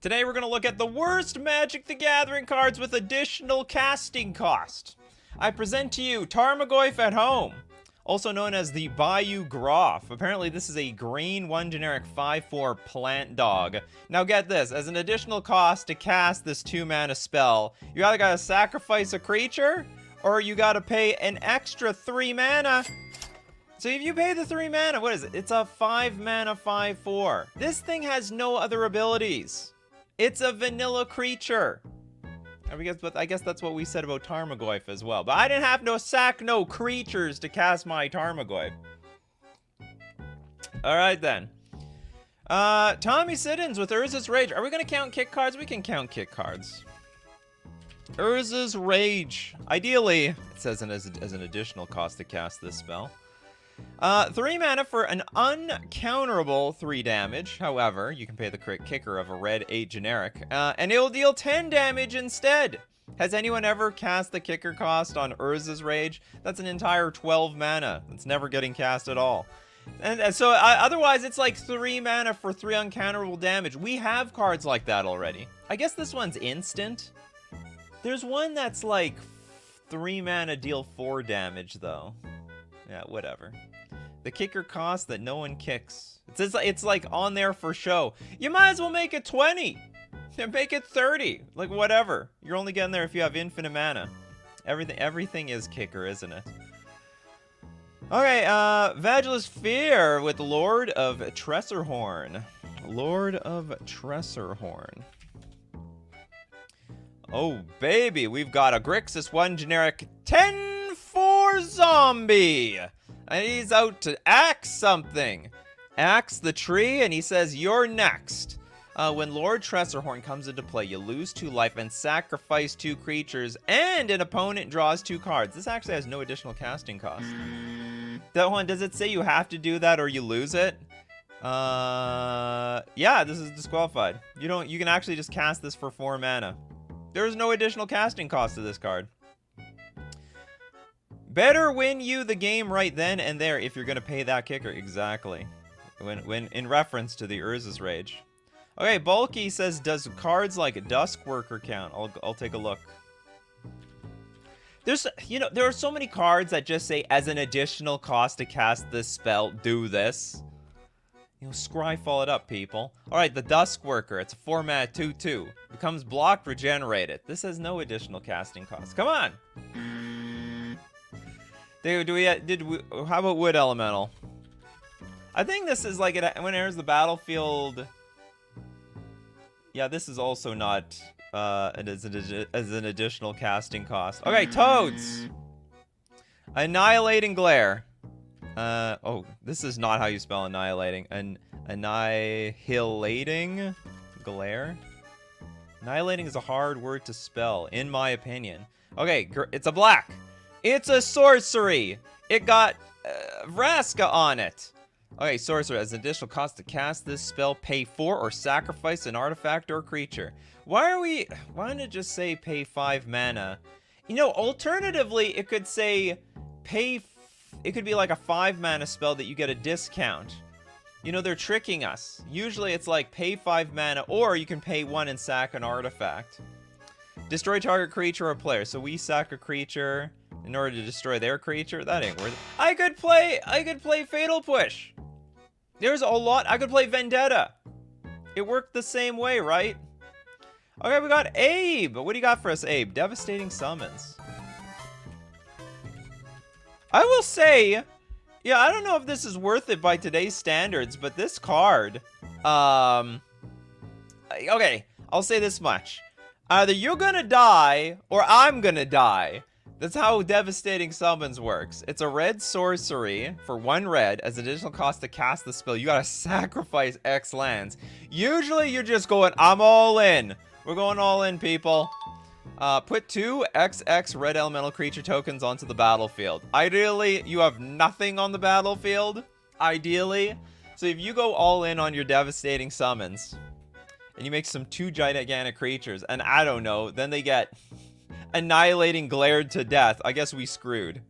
Today we're going to look at the worst Magic the Gathering cards with additional casting cost. I present to you Tarmogoyf at Home, also known as the Bayou Groff. Apparently this is a green 1 generic 5/4 plant dog. Now get this, as an additional cost to cast this 2-mana spell, you either gotta sacrifice a creature, or you gotta pay an extra 3 mana. So if you pay the 3 mana, what is it? It's a 5 mana 5/4. This thing has no other abilities. It's a vanilla creature. I guess that's what we said about Tarmogoyf as well. But I didn't have no creatures to cast my Tarmogoyf. Alright then. Tommy Siddons with Urza's Rage. Are we gonna count kick cards? We can count kick cards. Urza's Rage. Ideally, it says as an additional cost to cast this spell. 3 mana for an uncounterable 3 damage. However, you can pay the crit kicker of a red 8 generic, and it will deal 10 damage instead. Has anyone ever cast the kicker cost on Urza's Rage? That's an entire 12 mana. It's never getting cast at all. And so otherwise, it's like 3 mana for 3 uncounterable damage. We have cards like that already. I guess this one's instant. There's one that's like 3 mana deal 4 damage though. Yeah, whatever. The kicker cost that no one kicks. It's like on there for show. You might as well make it 20. Make it 30. Like whatever. You're only getting there if you have infinite mana. Everything is kicker, isn't it? Okay, Vagilis Fear with Lord of Tressorhorn. Lord of Tressorhorn. Oh baby, we've got a Grixis 1 generic 10/4 zombie. And he's out to axe something. Axe the tree, and he says, you're next. When Lord Tressorhorn comes into play, you lose 2 life and sacrifice 2 creatures, and an opponent draws 2 cards. This actually has no additional casting cost. That one, does it say you have to do that or you lose it? Yeah, this is disqualified. You can actually just cast this for 4 mana. There's no additional casting cost to this card. Better win you the game right then and there if you're gonna pay that kicker. Exactly. When in reference to the Urza's Rage. Okay, Bulky says, does cards like Duskworker count? I'll take a look. There are so many cards that just say, as an additional cost to cast this spell, do this. Scryfall it up, people. Alright, the Duskworker. It's a 4 mana 2/2. Becomes blocked, regenerated. This has no additional casting cost. Come on! How about Wood Elemental? I think this is like when it enters the battlefield. Yeah, this is also not as an additional casting cost. Okay, Toads. Annihilating Glare. Oh, this is not how you spell annihilating. Annihilating Glare. Annihilating is a hard word to spell, in my opinion. Okay, it's a black. It's a sorcery! It got Vraska on it. Okay, sorcery. As an additional cost to cast this spell, pay 4 or sacrifice an artifact or creature. Why don't it just say pay 5 mana? Alternatively, it could say it could be like a 5 mana spell that you get a discount. They're tricking us. Usually it's like pay 5 mana, or you can pay 1 and sack an artifact. Destroy target creature or player. So we sack a creature in order to destroy their creature. That ain't worth it. I could play Fatal Push. There's a lot. I could play Vendetta. It worked the same way, right? Okay, we got Abe. What do you got for us, Abe? Devastating Summons. I will say, yeah, I don't know if this is worth it by today's standards, but this card, okay, I'll say this much. Either you're gonna die, or I'm gonna die. That's how Devastating Summons works. It's a red sorcery for 1 red. As additional cost to cast the spell, you gotta sacrifice X lands. Usually you're just going, I'm all in. We're going all in, people. Put 2 XX red elemental creature tokens onto the battlefield. Ideally, you have nothing on the battlefield. Ideally. So if you go all in on your Devastating Summons, and you make some 2 gigantic creatures, and I don't know, then they get Annihilating Glared to death. I guess we screwed.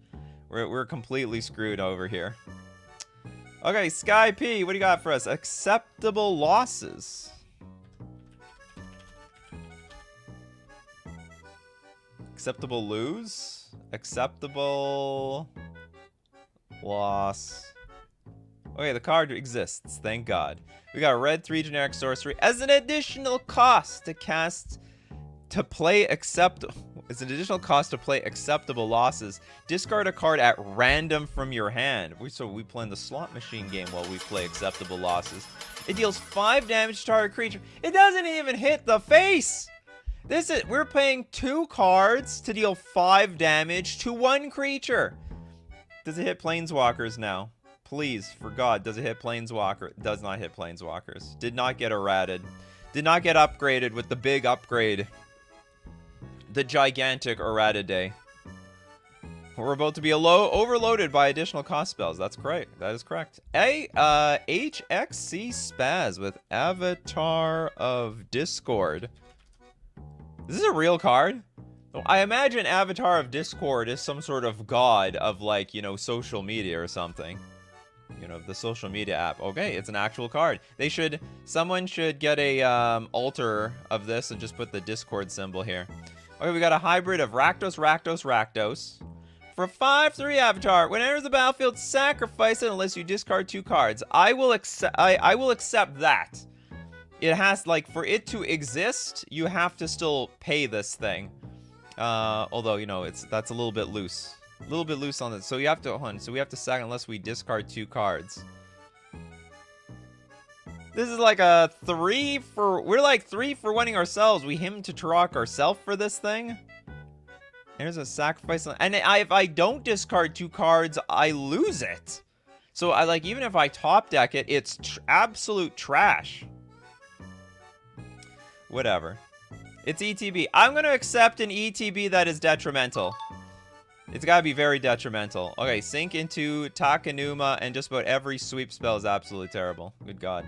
We're completely screwed over here. Okay, Sky P, what do you got for us? Acceptable losses. Acceptable lose. Acceptable loss. Okay, the card exists. Thank God. We got a red 3 generic sorcery as an additional cost to cast to play acceptable. It's an additional cost to play acceptable losses. Discard a card at random from your hand. So we play in the slot machine game while we play acceptable losses. It deals 5 damage to target creature. It doesn't even hit the face. We're playing 2 cards to deal 5 damage to 1 creature. Does it hit planeswalkers now? Please, for God, does it hit planeswalker? It does not hit planeswalkers. Did not get errated. Did not get upgraded with the big upgrade. The gigantic errata day. We're about to be overloaded by additional cost spells. That's great. That is correct. HXC Spaz with Avatar of Discord. Is this a real card? I imagine Avatar of Discord is some sort of god of, like, you know, social media or something. You know, the social media app. Okay, it's an actual card. Someone should get a altar of this and just put the Discord symbol here. Okay, we got a hybrid of Rakdos, Rakdos, Rakdos. For 5/3 Avatar, when it enters the battlefield, sacrifice it unless you discard 2 cards. I will accept that. It has, like, for it to exist, you have to still pay this thing. Although, you know, that's a little bit loose. A little bit loose on this. So you have to, so we have to sack unless we discard 2 cards. This is like a 3 for... We're like 3 for winning ourselves. We him to Turok ourselves for this thing. There's a sacrifice. And if I don't discard 2 cards, I lose it. So I like, even if I top deck it, it's absolute trash. Whatever. It's ETB. I'm going to accept an ETB that is detrimental. It's got to be very detrimental. Okay, sink into Takanuma, and just about every sweep spell is absolutely terrible. Good God.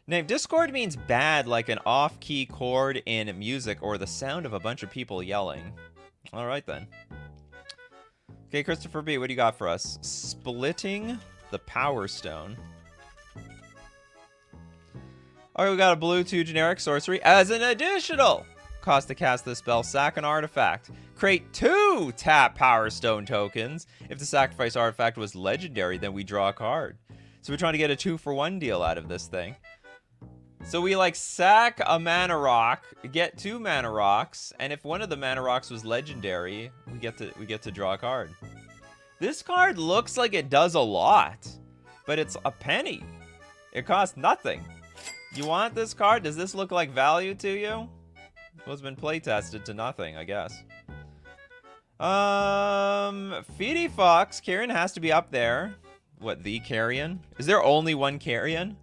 Name Discord means bad, like an off-key chord in music or the sound of a bunch of people yelling. All right, then. Okay, Christopher B., what do you got for us? Splitting the Power Stone. All right, we got a blue 2 generic sorcery as an additional cost to cast this spell. Sack an artifact. Create 2 tap Power Stone tokens. If the sacrifice artifact was legendary, then we draw a card. So we're trying to get a 2-for-1 deal out of this thing. So we, like, sack a mana rock, get 2 mana rocks, and if one of the mana rocks was legendary, we get to draw a card. This card looks like it does a lot, but it's a penny. It costs nothing. You want this card? Does this look like value to you? Well, it's been playtested to nothing, I guess. Feedy Fox. Carrion has to be up there. What, the Carrion? Is there only one Carrion?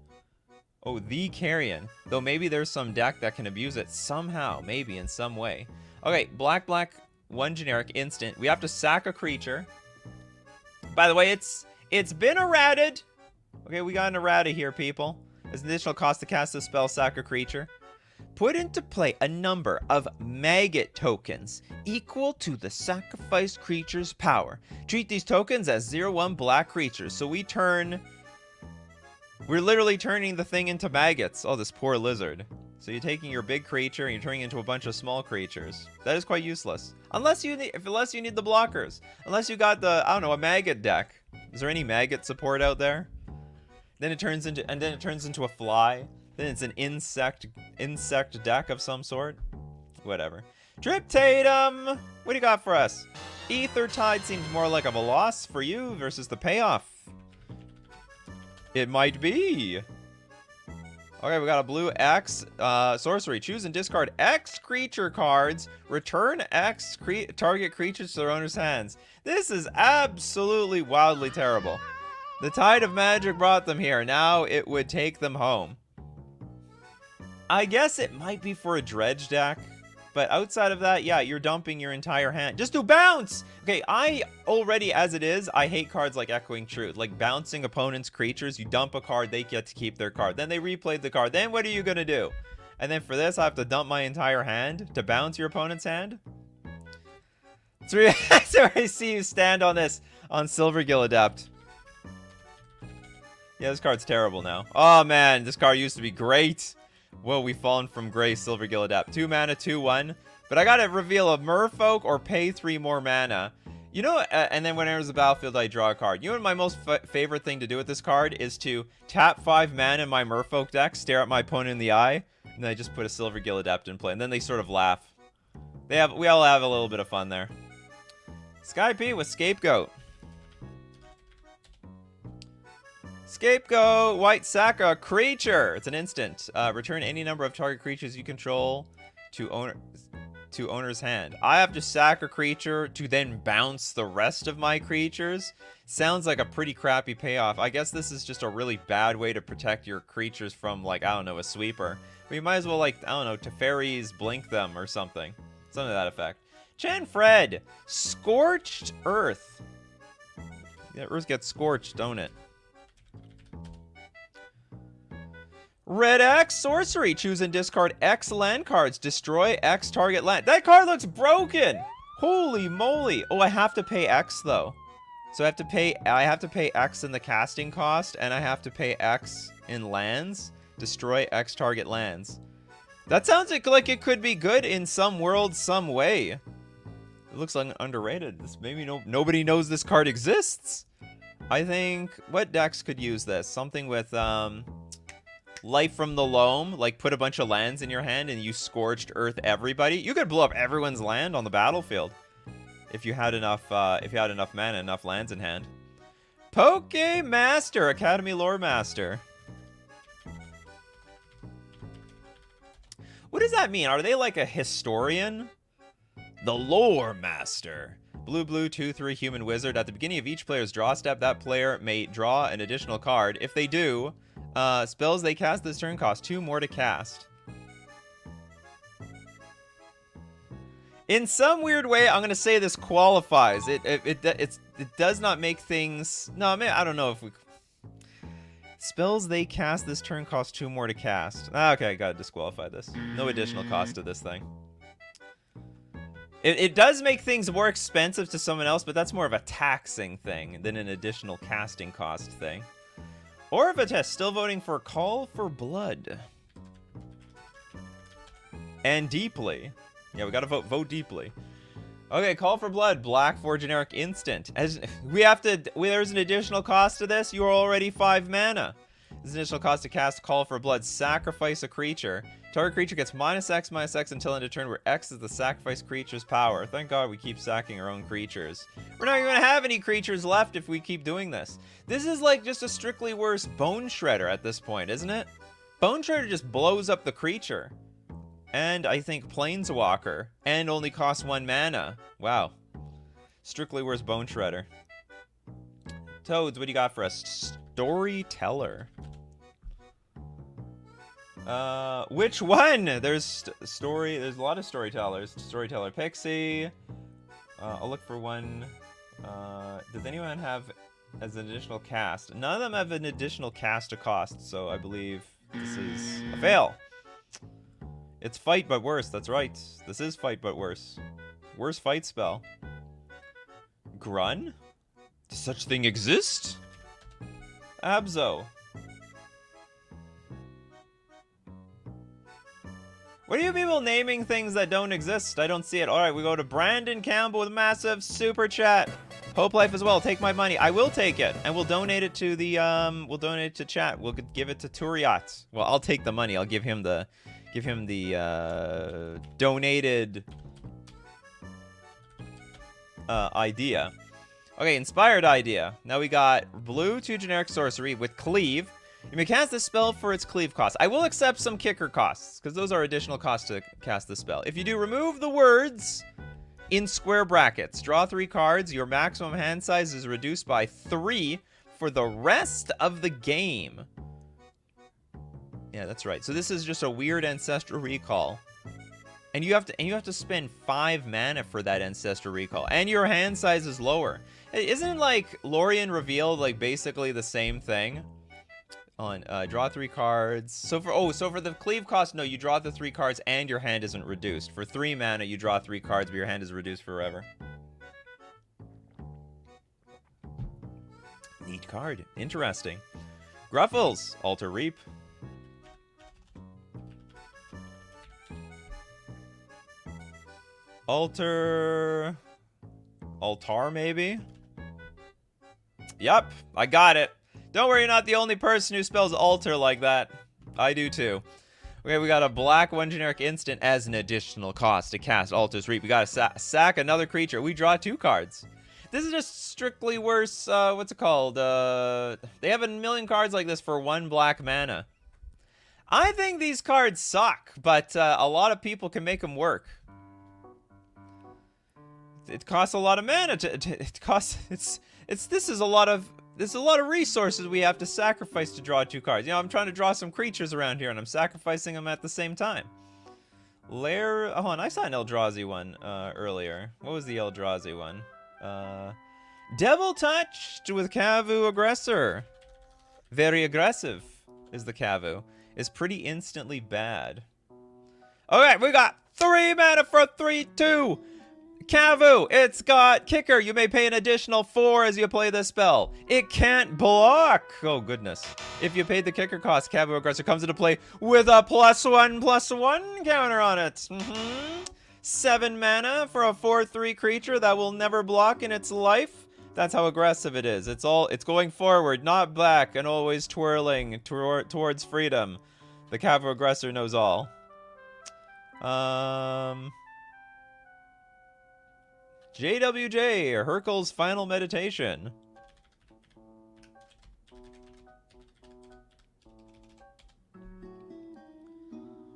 Oh, the Carrion. Though maybe there's some deck that can abuse it somehow. Maybe in some way. Okay, black, 1 generic, instant. We have to sack a creature. By the way, it's been errated. Okay, we got an errata here, people. As an additional cost to cast this spell, sack a creature. Put into play a number of maggot tokens equal to the sacrificed creature's power. Treat these tokens as 0/1 black creatures. So we're literally turning the thing into maggots. Oh, this poor lizard. So you're taking your big creature and you're turning it into a bunch of small creatures. That is quite useless. Unless you need the blockers. Unless you got the, I don't know, a maggot deck. Is there any maggot support out there? Then it turns into a fly. Then it's an insect deck of some sort. Whatever. Drip Tatum! What do you got for us? Ether Tide seems more like of a loss for you versus the payoff. It might be. Okay, we got a blue X sorcery. Choose and discard X creature cards. Return X target creatures to their owner's hands. This is absolutely wildly terrible. The tide of magic brought them here. Now it would take them home. I guess it might be for a dredge deck. But outside of that, yeah, you're dumping your entire hand. Just do bounce! Okay, I already, as it is, I hate cards like Echoing Truth. Like bouncing opponents' creatures. You dump a card, they get to keep their card. Then they replay the card. Then what are you going to do? And then for this, I have to dump my entire hand to bounce your opponent's hand? So I see you stand on this, on Silvergill Adept. Yeah, this card's terrible now. Oh, man, this card used to be great. Whoa, we've fallen from grace, Silvergill Adept. 2 mana, 2/1. But I gotta reveal a merfolk or pay 3 more mana. You know, and then when it enters the battlefield, I draw a card. You know what my most favorite thing to do with this card is to tap 5 mana in my merfolk deck, stare at my opponent in the eye, and then I just put a Silver Gill Adept in play. And then they sort of laugh. We all have a little bit of fun there. Sky P with Scapegoat. Scapegoat, white sack a creature. It's an instant. Return any number of target creatures you control to owner's hand. I have to sack a creature to then bounce the rest of my creatures. Sounds like a pretty crappy payoff. I guess this is just a really bad way to protect your creatures from, like, I don't know, a sweeper. But you might as well, like, I don't know, Teferi's blink them or something. Something to that effect. Chen Fred, Scorched Earth. Yeah, Earth gets scorched, don't it? Red X sorcery. Choose and discard X land cards. Destroy X target land. That card looks broken. Holy moly. Oh, I have to pay X though. So I have to pay X in the casting cost, and I have to pay X in lands. Destroy X target lands. That sounds like it could be good in some world, some way. It looks like underrated. Maybe nobody knows this card exists. I think what decks could use this? Something with Life from the Loam, like put a bunch of lands in your hand and you Scorched Earth everybody. You could blow up everyone's land on the battlefield if you had enough mana, enough lands in hand. Poke Master, Academy Lore Master. What does that mean? Are they like a historian? The Lore Master. Blue, 2/3 human wizard. At the beginning of each player's draw step, that player may draw an additional card. If they do, spells they cast this turn cost 2 more to cast. In some weird way, I'm gonna say this qualifies. It does not make things. No, I mean, I don't know if we. Spells they cast this turn cost 2 more to cast. Okay, gotta disqualify this. No additional cost to this thing. It does make things more expensive to someone else, but that's more of a taxing thing than an additional casting cost thing. Or of a test, still voting for Call for Blood. And Deeply. Yeah, we gotta vote deeply. Okay, Call for Blood, black for generic instant. There's an additional cost to this. You are already 5 mana. There's an additional cost to cast Call for Blood. Sacrifice a creature. Target creature gets -X until end of turn, where X is the sacrifice creature's power. Thank God we keep sacking our own creatures. We're not even gonna have any creatures left if we keep doing this. This is like just a strictly worse Bone Shredder at this point, isn't it? Bone Shredder just blows up the creature. And I think Planeswalker. And only costs 1 mana. Wow. Strictly worse Bone Shredder. Toads, what do you got for us? Storyteller. Which one? There's a lot of storytellers. Storyteller Pixie. I'll look for one. Does anyone have as an additional cast? None of them have an additional cast to cost, so I believe this is a fail. It's fight but worse, that's right. This is fight but worse. Worst fight spell. Grun? Does such thing exist? Abzo. What are you people naming things that don't exist? I don't see it. Alright, we go to Brandon Campbell with a massive super chat. Hope Life as well. Take my money. I will take it. And we'll donate it to the, we'll donate it to chat. We'll give it to Turiat. Well, I'll take the money. I'll give him the donated idea. Okay, inspired idea. Now we got blue 2 generic sorcery with cleave. You may cast this spell for its cleave cost. I will accept some kicker costs, because those are additional costs to cast the spell. If you do, remove the words in square brackets. Draw 3 cards. Your maximum hand size is reduced by 3 for the rest of the game. Yeah, that's right. So this is just a weird Ancestral Recall. And you have to spend 5 mana for that Ancestral Recall. And your hand size is lower. Isn't like Lorien Revealed like basically the same thing? On draw 3 cards. So for the cleave cost, no, you draw the 3 cards and your hand isn't reduced. For 3 mana, you draw 3 cards, but your hand is reduced forever. Neat card. Interesting. Gruffles. Alter Reap. Altar maybe? Yep, I got it. Don't worry, you're not the only person who spells altar like that. I do too. Okay, we got a black 1 generic instant as an additional cost to cast Altar's Reap. We gotta sack another creature. We draw 2 cards. This is just strictly worse, what's it called? They have a million cards like this for 1 black mana. I think these cards suck, but a lot of people can make them work. It costs a lot of mana this is a lot of resources we have to sacrifice to draw 2 cards. You know, I'm trying to draw some creatures around here and I'm sacrificing them at the same time. Hold on, I saw an Eldrazi one earlier. What was the Eldrazi one? Devil Touched with Kavu Aggressor. Very aggressive is the Kavu. Is pretty instantly bad. Alright, we got 3 mana for 3/2. Kavu, it's got Kicker. You may pay an additional 4 as you play this spell. It can't block. Oh, goodness. If you paid the Kicker cost, Kavu Aggressor comes into play with a +1/+1 counter on it. 7 mana for a 4/3 creature that will never block in its life. That's how aggressive it is. It's going forward, not back, and always twirling towards freedom. The Kavu Aggressor knows all. JWJ, Hercule's Final Meditation.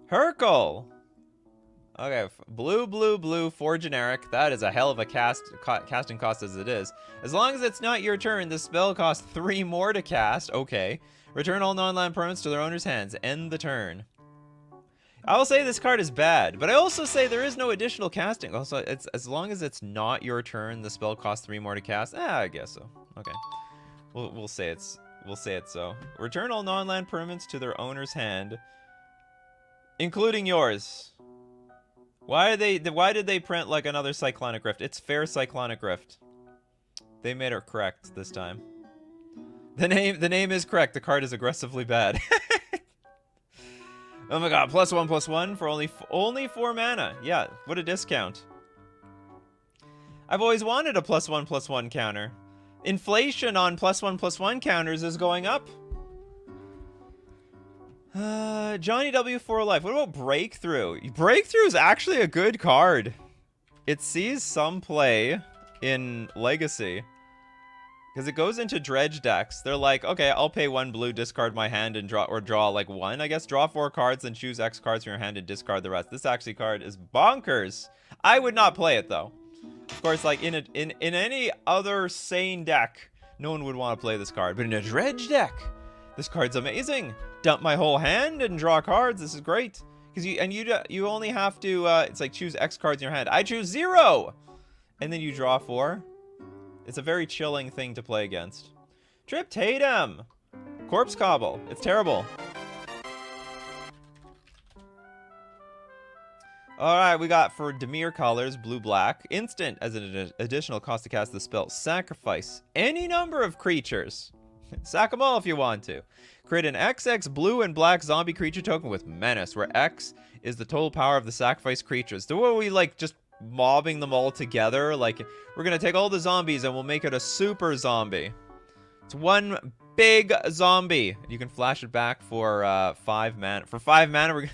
Hercule! Okay, blue, 4 generic. That is a hell of a casting cost as it is. As long as it's not your turn, this spell costs 3 more to cast. Okay. Return all non-land permanents to their owner's hands. End the turn. I will say this card is bad, but I also say there is no additional casting. Also, it's as long as it's not your turn, the spell costs 3 more to cast. I guess so. Okay, we'll say it's so. Return all non-land permanents to their owner's hand, including yours. Why did they print like another Cyclonic Rift? It's fair Cyclonic Rift. They made it correct this time. The name is correct. The card is aggressively bad. Oh my god, +1/+1 for only 4 mana. Yeah, what a discount. I've always wanted a +1/+1 counter. Inflation on +1/+1 counters is going up. Johnny W for life. What about Breakthrough? Breakthrough is actually a good card. It sees some play in Legacy. Because it goes into dredge decks. They're like, okay, I'll pay 1 blue, discard my hand, and draw like 1, I guess. Draw 4 cards, then choose X cards from your hand and discard the rest. This actually card is bonkers. I would not play it, though. Of course, like, in any other sane deck, no one would want to play this card. But in a dredge deck, this card's amazing. Dump my whole hand and draw cards. This is great. Because you only have to, it's like choose X cards in your hand. I choose 0! And then you draw 4. It's a very chilling thing to play against. Trip Tatum! Corpse Cobble. It's terrible. Alright, we got for Dimir colors, blue-black. Instant as an additional cost to cast the spell. Sacrifice any number of creatures. Sack them all if you want to. Create an XX blue and black zombie creature token with Menace, where X is the total power of the sacrificed creatures. So what are we, like, just mobbing them all together? Like, we're gonna take all the zombies and we'll make it a super zombie. It's 1 big zombie. You can flash it back for 5 mana. For 5 mana,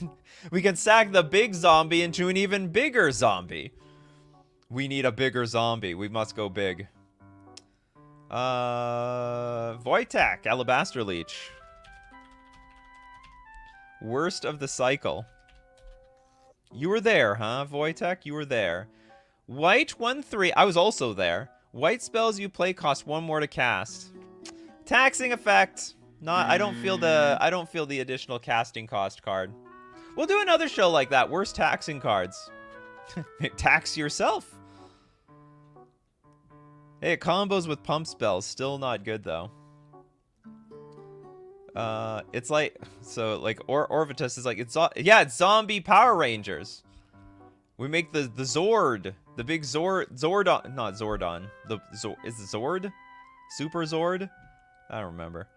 we can sack the big zombie into an even bigger zombie. We need a bigger zombie. We must go big. Voitek, Alabaster Leech. Worst of the cycle. You were there, huh, Voitek? You were there. White 1/3. I was also there. White spells you play cost 1 more to cast. Taxing effect. I don't feel the additional casting cost card. We'll do another show like that. Worst taxing cards. Tax yourself. Hey, it combos with pump spells. Still not good though. It's like, so like Orvitus is like, it's zombie Power Rangers. We make the Zord, the big Zordon, not Zordon. Is it Zord? Super Zord? I don't remember.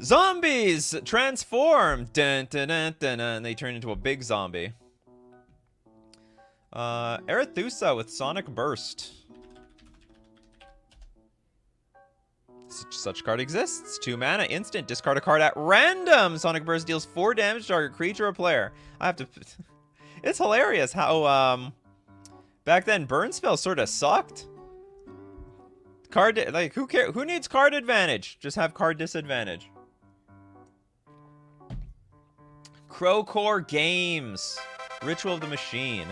Zombies transform, dun, dun, dun, dun, dun, and they turn into a big zombie. Arethusa with Sonic Burst. Such card exists. 2 mana, instant. Discard a card at random. Sonic Burst deals 4 damage to target creature or player. I have to... It's hilarious how, back then, burn spells sort of sucked. Like, who cares? Who needs card advantage? Just have card disadvantage. Crowcore Games. Ritual of the Machine.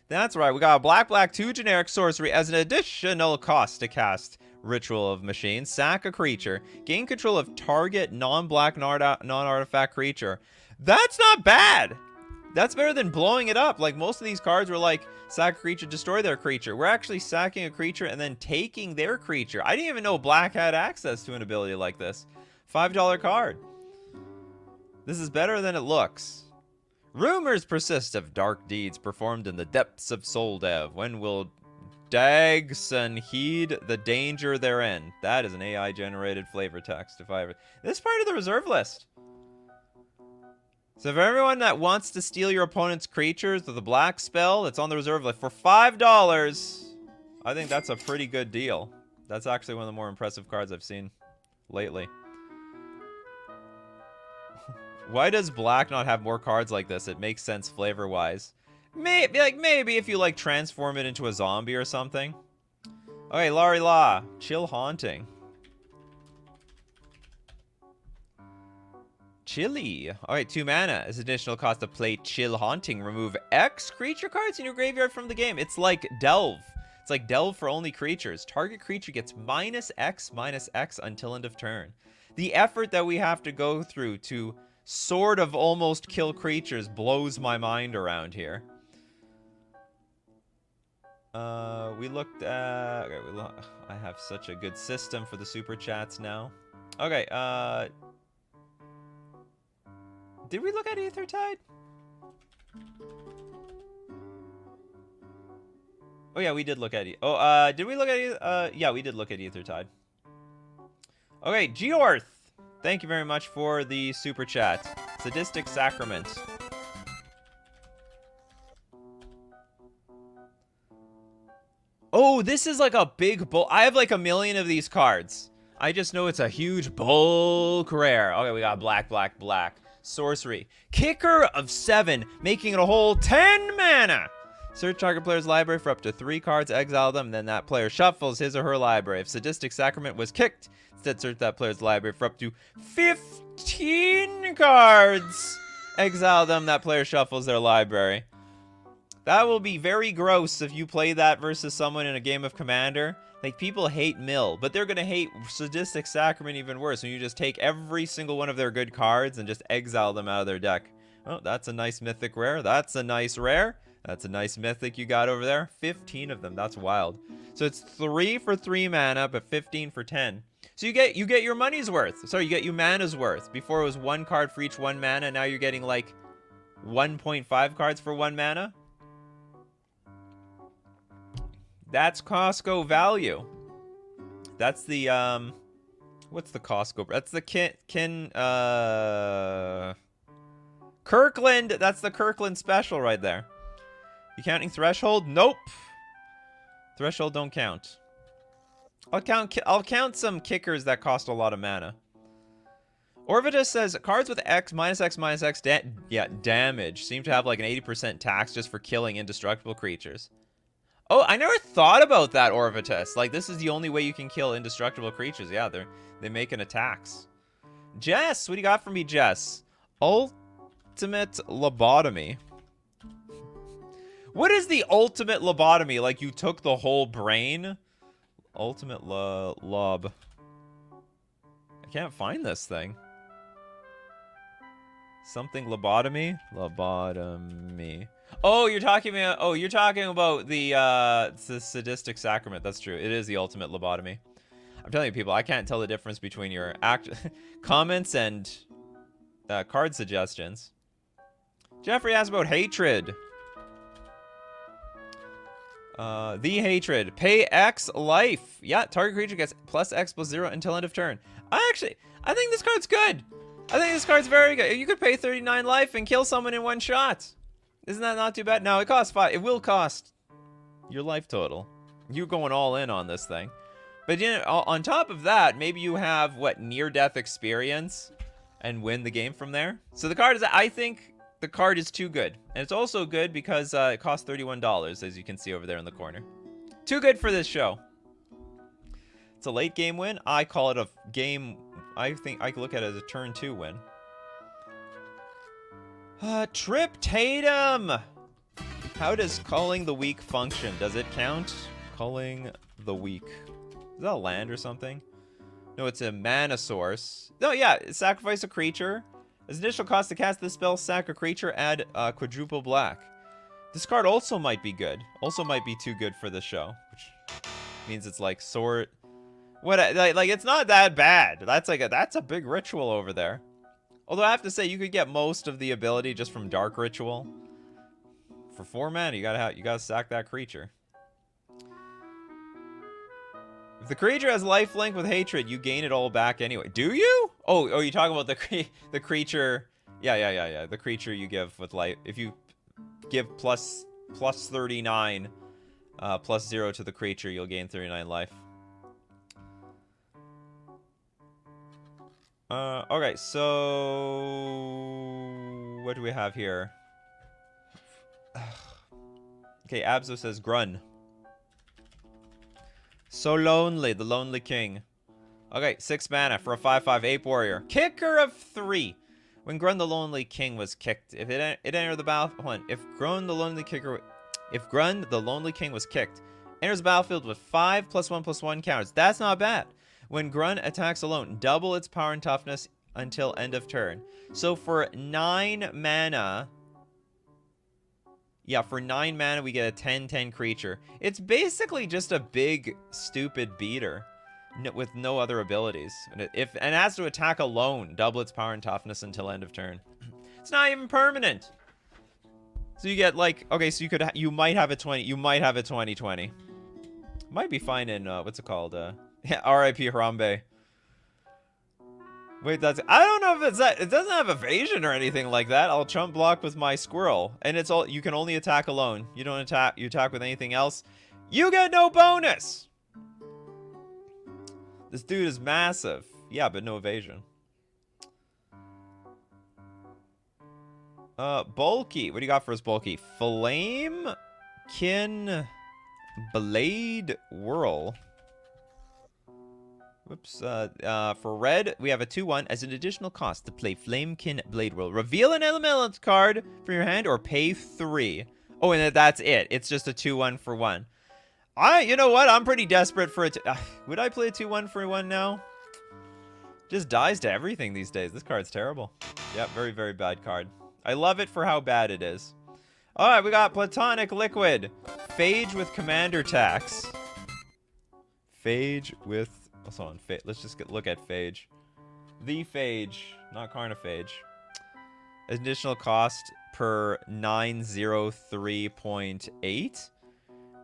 That's right, we got a black 2 generic sorcery as an additional cost to cast Ritual of Machine. Sack a creature. Gain control of target non-black non-artifact creature. That's not bad! That's better than blowing it up. Like, most of these cards were like, sack a creature, destroy their creature. We're actually sacking a creature and then taking their creature. I didn't even know black had access to an ability like this. $5 card. This is better than it looks. Rumors persist of dark deeds performed in the depths of Soldev. When will Dagson heed the danger therein? That is an AI-generated flavor text. If I ever... This is part of the reserve list. So for everyone that wants to steal your opponent's creatures with a black spell, that's on the reserve list for $5. I think that's a pretty good deal. That's actually one of the more impressive cards I've seen lately. Why does black not have more cards like this? It makes sense flavor-wise. Maybe if you, like, transform it into a zombie or something. Okay, Lari La. Chill Haunting. Chilly. Alright, 2 mana. As additional cost to play Chill Haunting. Remove X creature cards in your graveyard from the game. It's like Delve. It's like Delve for only creatures. Target creature gets -X until end of turn. The effort that we have to go through to sort of almost kill creatures blows my mind around here. We looked at... Okay, I have such a good system for the super chats now. Okay, did we look at Aethertide? Oh yeah, we did look at did we look at yeah, we did look at Aethertide. Okay, Georth. Thank you very much for the super chat. Sadistic Sacrament. Oh, this is like a big bulk. I have like a million of these cards. I just know it's a huge bulk rare. Okay, we got black. Sorcery. Kicker of 7, making it a whole 10 mana. Search target player's library for up to 3 cards, exile them, then that player shuffles his or her library. If Sadistic Sacrament was kicked, instead search that player's library for up to 15 cards. Exile them, that player shuffles their library. That will be very gross if you play that versus someone in a game of Commander. Like, people hate Mill, but they're going to hate Sadistic Sacrament even worse when you just take every single one of their good cards and just exile them out of their deck. Oh, that's a nice mythic rare. That's a nice rare. That's a nice mythic you got over there. 15 of them. That's wild. So it's 3 for 3 mana, but 15 for 10. So you get your money's worth. Sorry, you get your mana's worth. Before it was 1 card for each 1 mana. Now you're getting like 1.5 cards for 1 mana. That's Costco value. That's the what's the Costco? That's the Kirkland. That's the Kirkland special right there. You counting Threshold? Nope. Threshold don't count. I'll count some kickers that cost a lot of mana. Orvitus says cards with X damage seem to have like an 80% tax just for killing indestructible creatures. Oh, I never thought about that, Orvitus. Like, this is the only way you can kill indestructible creatures. Yeah, they make an attacks. Jess, what do you got for me, Jess? Ultimate lobotomy. What is the ultimate lobotomy? Like, you took the whole brain? Ultimate lob. I can't find this thing. Something lobotomy? Lobotomy. Oh, you're talking about the Sadistic Sacrament. That's true. It is the ultimate lobotomy. I'm telling you, people, I can't tell the difference between your comments and card suggestions. Jeffrey asks about hatred. The hatred. Pay X life. Yeah, target creature gets +X+0 until end of turn. I think this card's good. I think this card's very good. You could pay 39 life and kill someone in one shot. Isn't that not too bad? No, it costs 5. It will cost your life total. You're going all in on this thing. But you know, on top of that, maybe you have, what, near-death experience and win the game from there. So the card is, I think the card is too good. And it's also good because it costs $31, as you can see over there in the corner. Too good for this show. It's a late game win. I call it a game, I think I could look at it as a turn 2 win. Trip Tatum! How does Calling the Weak function? Does it count? Calling the Weak. Is that a land or something? No, it's a mana source. No, yeah, sacrifice a creature. As initial cost to cast this spell, sack a creature, add quadruple black. This card also might be good. Also might be too good for the show. Which means it's like sword. What, like it's not that bad. That's like that's a big ritual over there. Although I have to say, you could get most of the ability just from Dark Ritual. For 4 mana, you gotta sack that creature. If the creature has lifelink with hatred, you gain it all back anyway. Do you? Oh, you're talking about the creature. Yeah. The creature you give with life. If you give plus 39 plus 0 to the creature, you'll gain 39 life. Okay, so what do we have here? Okay, Abzo says Grun. So lonely, the lonely king. Okay, 6 mana for a 5/5 ape warrior. Kicker of 3. When Grun the lonely king was kicked, if it entered the battlefield, if Grun the lonely king was kicked, enters the battlefield with 5 +1/+1 counters. That's not bad. When Grun attacks alone, double its power and toughness until end of turn. So for 9 mana, yeah, for 9 mana, we get a 10/10 creature. It's basically just a big, stupid beater with no other abilities. And it has to attack alone, double its power and toughness until end of turn. It's not even permanent. So you get like, okay, so you might have a 20. You might have a 20/20. Might be fine in what's it called? Yeah, R.I.P. Harambe. Wait, I don't know if it's that. It doesn't have evasion or anything like that. I'll chump block with my squirrel, and it's all. You can only attack alone. You don't attack. You attack with anything else. You get no bonus. This dude is massive. Yeah, but no evasion. Bulky. What do you got for us, Bulky? Flame, Kin, Blade, Whirl. Whoops. For red, we have a 2/1 as an additional cost to play Flamekin Blade Whirl. Reveal an elemental card from your hand or pay 3. Oh, and that's it. It's just a 2/1 for 1. You know what? I'm pretty desperate for it. Would I play a 2/1 for 1 now? Just dies to everything these days. This card's terrible. Yeah, very, very bad card. I love it for how bad it is. All right, we got Platonic Liquid. Phage with Commander Tax. Phage with... Hold on, let's just look at Phage. The Phage, not Carnophage. Additional cost per 903.8.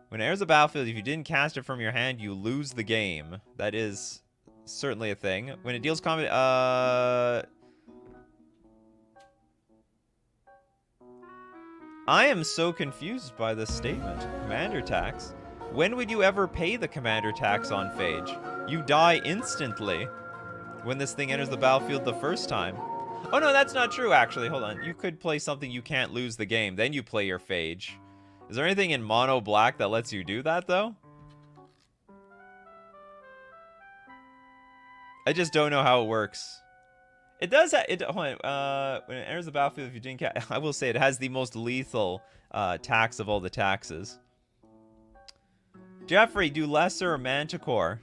When it enters the battlefield, if you didn't cast it from your hand, you lose the game. That is certainly a thing. When it deals combat, I am so confused by this statement. Commander tax. When would you ever pay the commander tax on Phage? You die instantly when this thing enters the battlefield the first time. Oh no, that's not true actually. Hold on. You could play something you can't lose the game. Then you play your Phage. Is there anything in mono black that lets you do that though? I just don't know how it works. It does. Hold on. When it enters the battlefield, if you didn't cast, I will say it has the most lethal tax of all the taxes. Jeffrey, do lesser or Manticore?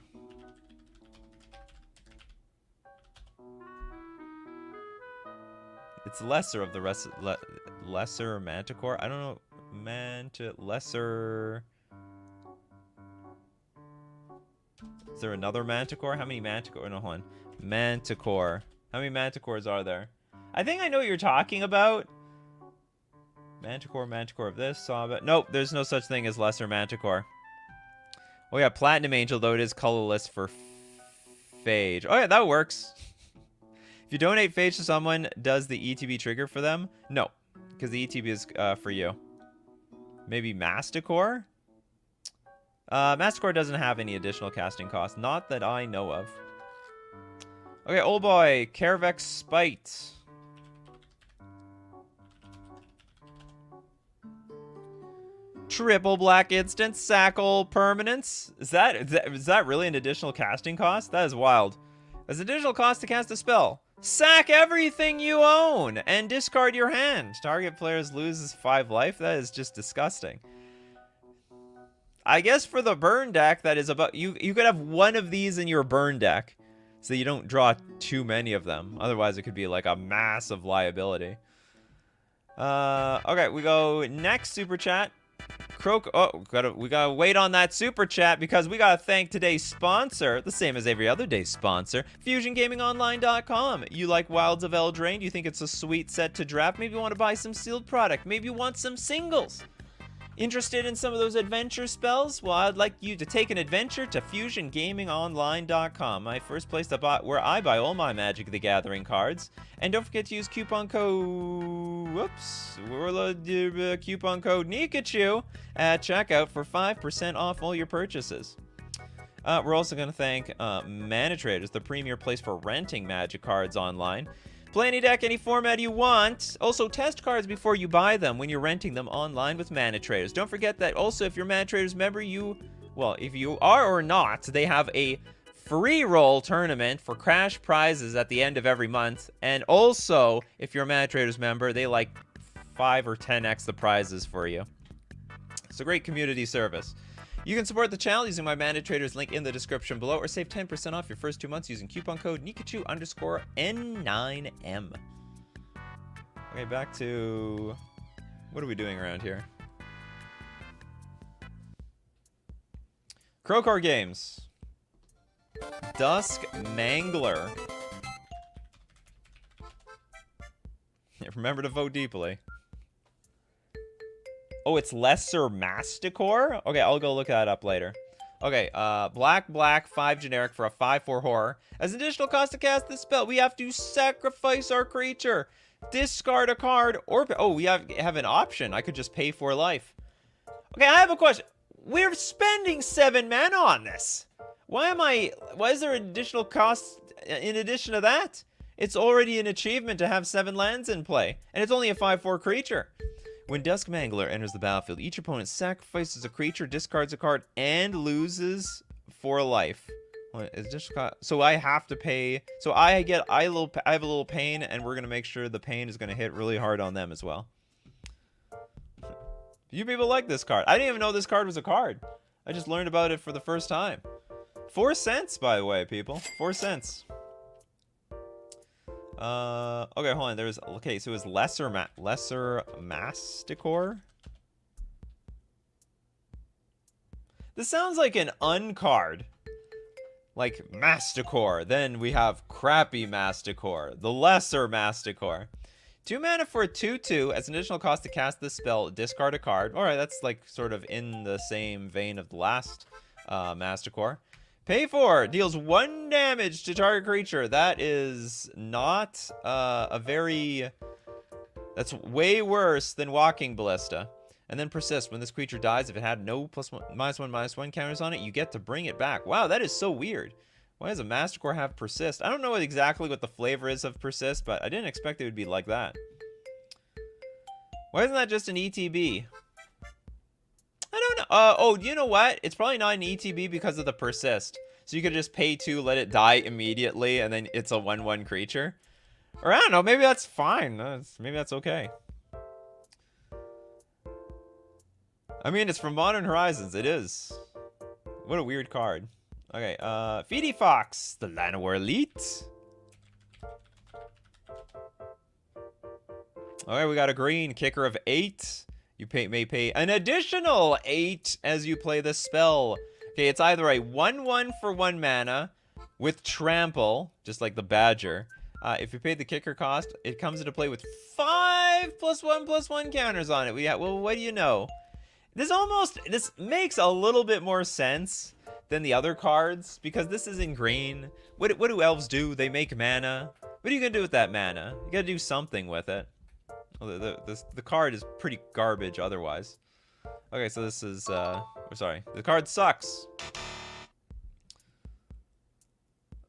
It's lesser of the rest. Lesser or Manticore? I don't know. Lesser. Is there another Manticore? How many Manticore? No, hold on. Manticore. How many Manticores are there? I think I know what you're talking about. Manticore of this. Nope, there's no such thing as lesser Manticore. Oh yeah, Platinum Angel, though it is colorless for Phage. Oh yeah, that works. If you donate Phage to someone, does the ETB trigger for them? No, because the ETB is for you. Maybe Masticore? Masticore doesn't have any additional casting costs. Not that I know of. Okay, old boy. Carevex Spite. Triple black instant. Sackle permanence. Is that really an additional casting cost? That is wild. As additional cost to cast a spell. Sack everything you own and discard your hand. Target players loses 5 life. That is just disgusting. I guess for the burn deck, that is about... You could have one of these in your burn deck, so you don't draw too many of them. Otherwise, it could be like a massive liability. Okay, we go next super chat. We gotta wait on that super chat because we gotta thank today's sponsor, the same as every other day's sponsor, FusionGamingOnline.com. You like Wilds of Eldraine? You think it's a sweet set to draft? Maybe you want to buy some sealed product. Maybe you want some singles. Interested in some of those adventure spells? Well, I'd like you to take an adventure to FusionGamingOnline.com, my first place to buy, where I buy all my Magic the Gathering cards. And don't forget to use coupon code... Whoops. Coupon code Nikachu at checkout for 5% off all your purchases. We're also going to thank Mana Traders, the premier place for renting Magic cards online. Play any deck, any format you want. Also, test cards before you buy them when you're renting them online with Mana Traders. Don't forget that also, if you're a Mana Traders member, well, if you are or not, they have a free roll tournament for cash prizes at the end of every month. And also, if you're a Mana Traders member, they like 5 or 10x the prizes for you. It's a great community service. You can support the channel using my Mana Traders link in the description below, or save 10% off your first 2 months using coupon code Nikachu_N9M. Okay, back to... What are we doing around here? Crowcar Games. Dusk Mangler. Remember to vote deeply. Oh, it's Lesser Masticore? Okay, I'll go look that up later. Okay, black, 5 generic for a 5/4 horror. As additional cost to cast this spell, we have to sacrifice our creature, discard a card, or... Oh, we have an option. I could just pay for life. Okay, I have a question. We're spending 7 mana on this. Why is there additional cost in addition to that? It's already an achievement to have 7 lands in play, and it's only a 5/4 creature. When Dusk Mangler enters the battlefield, each opponent sacrifices a creature, discards a card, and loses 4 life. So I have to pay. So I have a little pain, and we're gonna make sure the pain is gonna hit really hard on them as well. You people like this card. I didn't even know this card was a card. I just learned about it for the first time. 4 cents, by the way, people. 4 cents. Okay, hold on. Okay, so it was Lesser Masticore. This sounds like an uncard. Like Masticore. Then we have Crappy Masticore. The Lesser Masticore. 2 mana for a 2/2. As an additional cost to cast this spell, discard a card. Alright, that's like sort of in the same vein of the last Masticore. Pay 4. Deals 1 damage to target creature. That is not that's way worse than Walking Ballista. And then persist. When this creature dies, if it had no +1/-1/-1 counters on it, you get to bring it back. Wow, that is so weird. Why does a Masticore have persist? I don't know exactly what the flavor is of persist, but I didn't expect it would be like that. Why isn't that just an ETB? I don't know. Oh, you know what? It's probably not an ETB because of the persist. So you could just pay 2, let it die immediately, and then it's a 1/1 creature. Or I don't know. Maybe that's fine. Maybe that's okay. I mean, it's from Modern Horizons. It is. What a weird card. Okay, Feedy Fox, the Llanowar Elite. Alright, we got a green kicker of 8. You may pay an additional 8 as you play this spell. Okay, it's either a 1/1 for 1 mana with trample, just like the Badger. If you pay the kicker cost, it comes into play with 5 +1/+1 counters on it. Well, what do you know? This makes a little bit more sense than the other cards because this is in green. What do elves do? They make mana. What are you going to do with that mana? You got to do something with it. Well, the card is pretty garbage otherwise. Okay, so this is, sorry. The card sucks.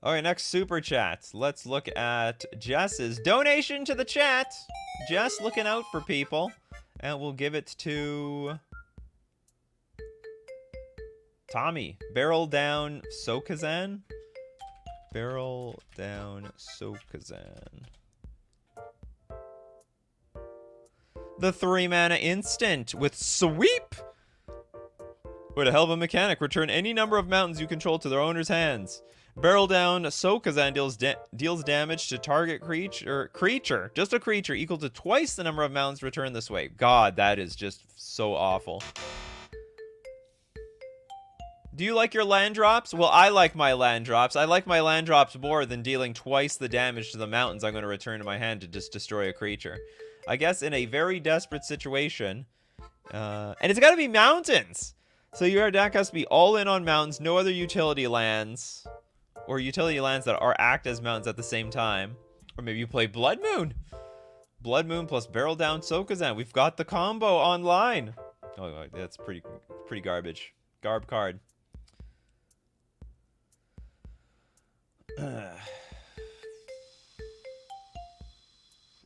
Okay, next super chat. Let's look at Jess's donation to the chat. Jess looking out for people. And we'll give it to Tommy. Barrel Down Sokazan. Barrel Down Sokazan. The 3-mana instant with sweep. What a hell of a mechanic. Return any number of mountains you control to their owner's hands. Barrel Down Sokazan deals damage to target creature, just a creature, equal to twice the number of mountains returned this way. God, that is just so awful. Do you like your land drops? Well, I like my land drops. I like my land drops more than dealing twice the damage to the mountains I'm going to return to my hand to just destroy a creature. I guess in a very desperate situation, and it's got to be mountains. So your deck has to be all in on mountains, no other utility lands. Or utility lands that act as mountains at the same time. Or maybe you play Blood Moon. Blood Moon plus Barrel Down Sokazan. We've got the combo online. Oh, that's pretty garbage. Garb card.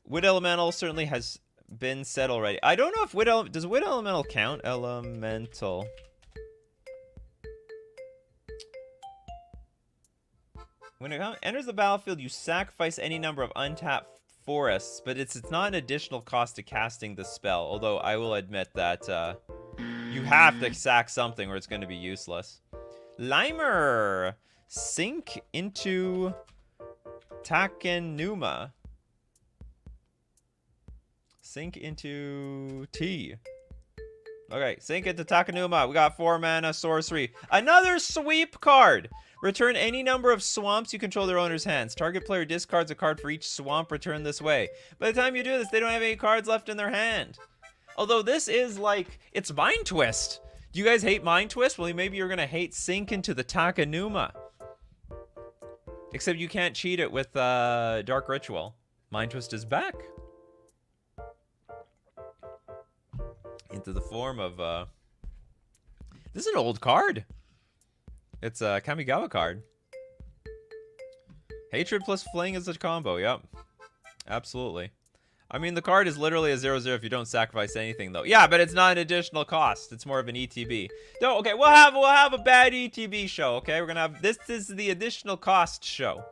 Wood Elemental certainly has been said already. I don't know if does Wood Elemental count? Elemental. When it enters the battlefield, you sacrifice any number of untapped forests, but it's not an additional cost to casting the spell, although I will admit that you have to sack something or it's going to be useless. Limer! Sink into Takenuma. Sink into T. Okay, sink into Takenuma. We got 4 mana sorcery. Another sweep card! Return any number of swamps you control their owner's hands. Target player discards a card for each swamp returned this way. By the time you do this, they don't have any cards left in their hand. Although this is like, it's Mind Twist. Do you guys hate Mind Twist? Well, maybe you're going to hate Sink into the Takenuma. Except you can't cheat it with Dark Ritual. Mind Twist is back. Into the form of, this is an old card. It's a Kamigawa card. Hatred plus Fling is a combo, yep. Absolutely. I mean, the card is literally a 0/0 if you don't sacrifice anything, though. Yeah, but it's not an additional cost. It's more of an ETB. No, okay, we'll have a bad ETB show, okay? We're gonna have, this is the additional cost show.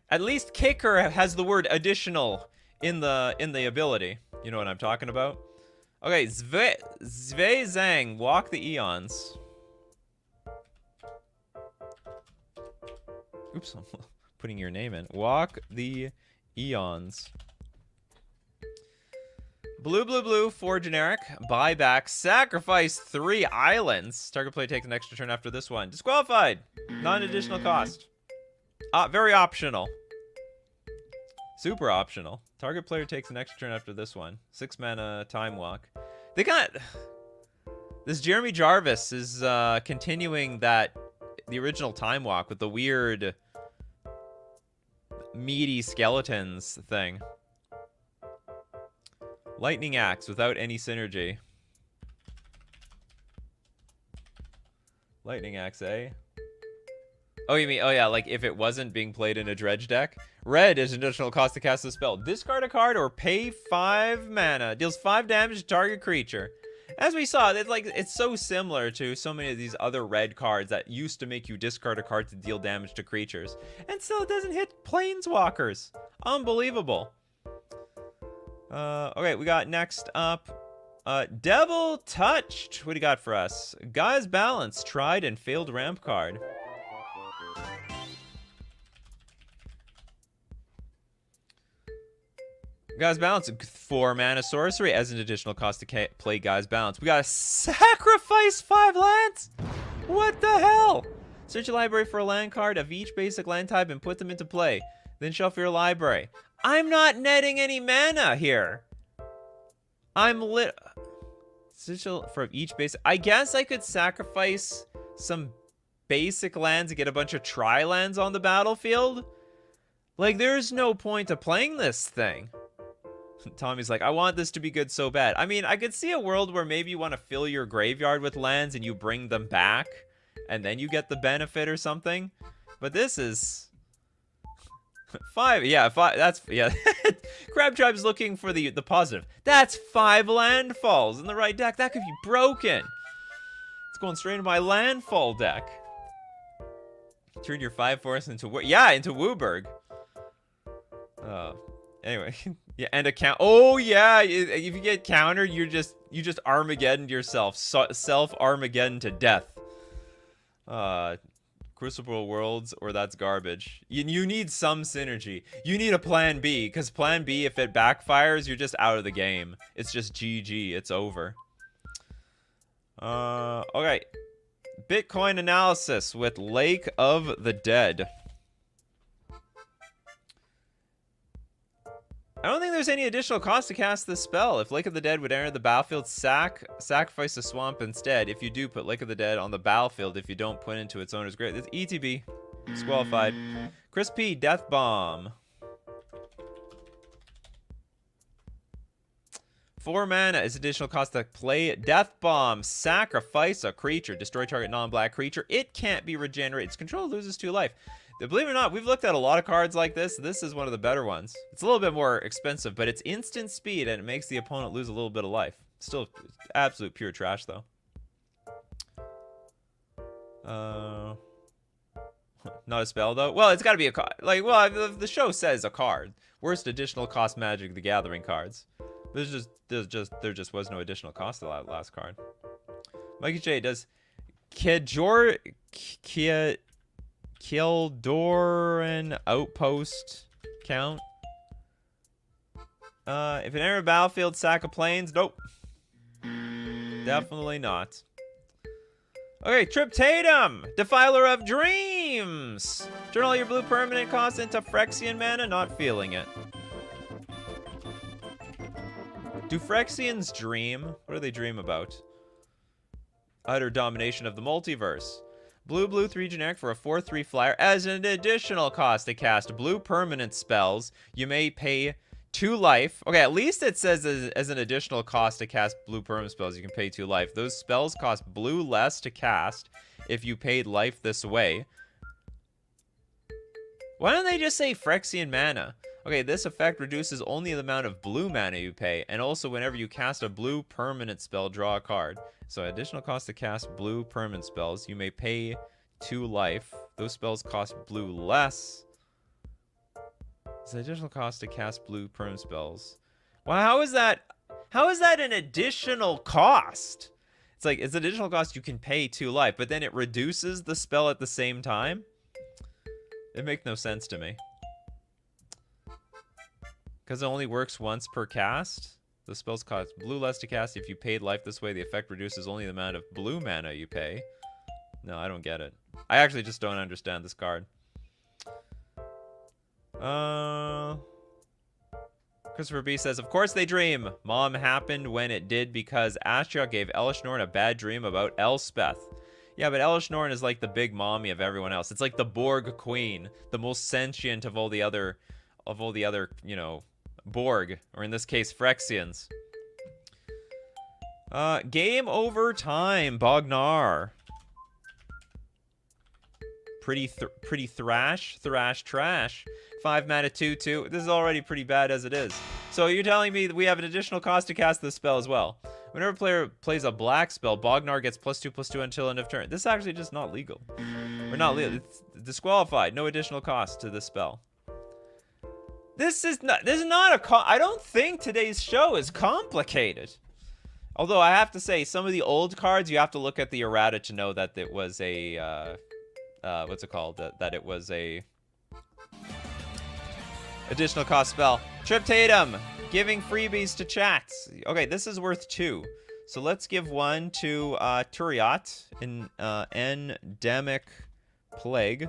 At least Kicker has the word additional in the ability. You know what I'm talking about? Okay, Zve Zhang, Walk the Eons. Oops, I'm putting your name in. Walk the Eons. Blue, 4 generic. Buyback. Sacrifice 3 islands. Target player takes an extra turn after this one. Disqualified. Non-additional cost. Very optional. Super optional. Target player takes an extra turn after this one. 6 mana Time Walk. They got... This Jeremy Jarvis is continuing the original Time Walk with the weird meaty skeletons thing. Lightning Axe without any synergy. Lightning Axe, eh? Oh, you mean, oh yeah, like if it wasn't being played in a dredge deck? Red is an additional cost to cast a spell. Discard a card or pay 5 mana. Deals 5 damage to target creature. As we saw, it's so similar to so many of these other red cards that used to make you discard a card to deal damage to creatures. And still it doesn't hit planeswalkers. Unbelievable. Okay, we got next up, Devil Touched. What do you got for us? Guy's Balance, tried and failed ramp card. Guy's Balance, 4 mana sorcery as an additional cost to play Guy's Balance. We gotta sacrifice 5 lands? What the hell? Search your library for a land card of each basic land type and put them into play. Then shuffle your library. I'm not netting any mana here. I'm for each basic. I guess I could sacrifice some basic lands to get a bunch of tri lands on the battlefield. Like, there's no point to playing this thing. Tommy's like, I want this to be good so bad. I mean, I could see a world where maybe you want to fill your graveyard with lands and you bring them back, and then you get the benefit or something. But this is 5. Yeah, 5. That's, yeah. Crab Tribe's looking for the positive. That's 5 landfalls in the right deck. That could be broken. It's going straight into my landfall deck. Turn your 5 forest into into Wooburg. Anyway, yeah, and a count. Oh yeah, if you get countered, you just Armageddon yourself, self Armageddon to death. Crucible Worlds, or that's garbage. You need some synergy. You need a plan B, because plan B, if it backfires, you're just out of the game. It's just GG. It's over. Okay. Bitcoin analysis with Lake of the Dead. I don't think there's any additional cost to cast this spell. If Lake of the Dead would enter the battlefield, sacrifice a swamp instead. If you do, put Lake of the Dead on the battlefield. If you don't, put into its owner's grave. It's ETB. Disqualified. Chris P. Death Bomb. 4 mana is additional cost to play Death Bomb. Sacrifice a creature. Destroy target non-black creature. It can't be regenerated. Its control loses 2 life. Believe it or not, we've looked at a lot of cards like this. This is one of the better ones. It's a little bit more expensive, but it's instant speed, and it makes the opponent lose a little bit of life. Still absolute pure trash, though. Not a spell, though. Well, it's got to be a card. Like, well, the show says a card. Worst additional cost Magic the Gathering cards. There just was no additional cost to that last card. Mikey J, does Kildoran Outpost count? If it enters a battlefield, sack of plains. Nope. Definitely not. Okay, Trip Tatum, Defiler of Dreams. Turn all your blue permanent costs into Phyrexian mana. Not feeling it. Do Phyrexians dream? What do they dream about? Utter domination of the multiverse. Blue 3 generic for a 4/3 flyer. As an additional cost to cast blue permanent spells, you may pay 2 life. Okay, at least it says as an additional cost to cast blue permanent spells, you can pay 2 life. Those spells cost blue less to cast if you paid life this way. Why don't they just say Phyrexian mana? Okay, this effect reduces only the amount of blue mana you pay, and also whenever you cast a blue permanent spell, draw a card. So additional cost to cast blue permanent spells, you may pay 2 life. Those spells cost blue less. It's an additional cost to cast blue permanent spells. Wow, how is that an additional cost? It's like, it's an additional cost, you can pay 2 life, but then it reduces the spell at the same time? It makes no sense to me. Because it only works once per cast? The spells cost blue less to cast. If you paid life this way, the effect reduces only the amount of blue mana you pay. No, I don't get it. I actually just don't understand this card. Christopher B says, of course they dream. Mom happened when it did because Astra gave Elishnorn a bad dream about Elspeth. Yeah, but Elishnorn is like the big mommy of everyone else. It's like the Borg Queen, the most sentient of all the other, you know, Borg, or in this case, Phyrexians. Game over time, Bognar. Pretty thrash trash. 5 mana 2/2. This is already pretty bad as it is. So you're telling me that we have an additional cost to cast this spell as well. Whenever a player plays a black spell, Bognar gets +2/+2 until end of turn. This is actually just not legal. Or not legal. It's disqualified. No additional cost to this spell. This is not I don't think today's show is complicated. Although I have to say, some of the old cards, you have to look at the errata to know that it was a, what's it called? That it was a additional cost spell. Trip Tatum, giving freebies to chats. Okay, this is worth 2. So let's give 1 to Turiat in Endemic Plague.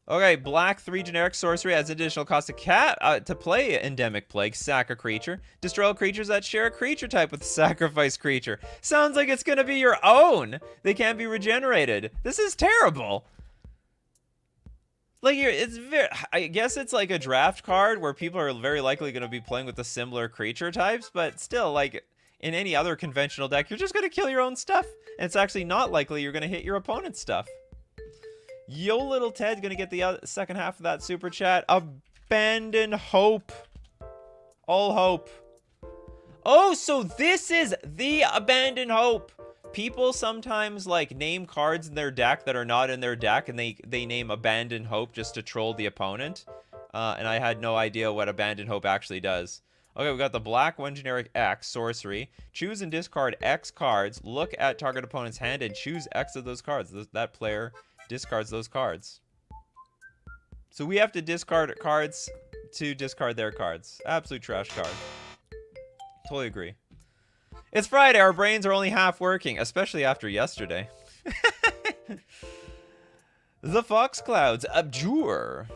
Okay, black 3 generic sorcery has additional cost to play Endemic Plague. Sack a creature. Destroy all creatures that share a creature type with a sacrifice creature. Sounds like it's gonna be your own. They can't be regenerated. This is terrible. Like, it's very, I guess it's like a draft card where people are very likely going to be playing with the similar creature types, but still, like, in any other conventional deck, you're just going to kill your own stuff. And it's actually not likely you're going to hit your opponent's stuff. Yo, little Ted's going to get the second half of that super chat. Abandon hope. All hope. Oh, so this is the abandon hope. People sometimes, like, name cards in their deck that are not in their deck, and they name Abandon Hope just to troll the opponent. And I had no idea what Abandon Hope actually does. Okay, we got the black one generic X, sorcery. Choose and discard X cards. Look at target opponent's hand and choose X of those cards. That player discards those cards. So we have to discard cards to discard their cards. Absolute trash card. Totally agree. It's Friday. Our brains are only half working, especially after yesterday. The Fox Clouds Abjure.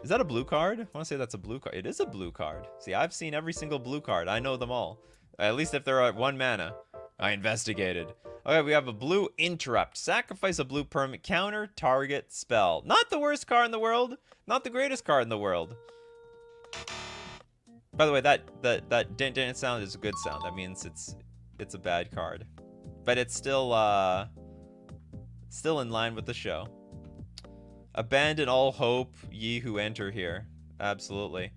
Is that a blue card? I want to say that's a blue card. It is a blue card. See, I've seen every single blue card. I know them all. At least if they're at 1 mana. I investigated. Okay, we have a blue Interrupt. Sacrifice a blue permanent. Counter target spell. Not the worst card in the world. Not the greatest card in the world. By the way, that dent sound is a good sound. That means it's a bad card, but it's still in line with the show. Abandon all hope, ye who enter here. Absolutely.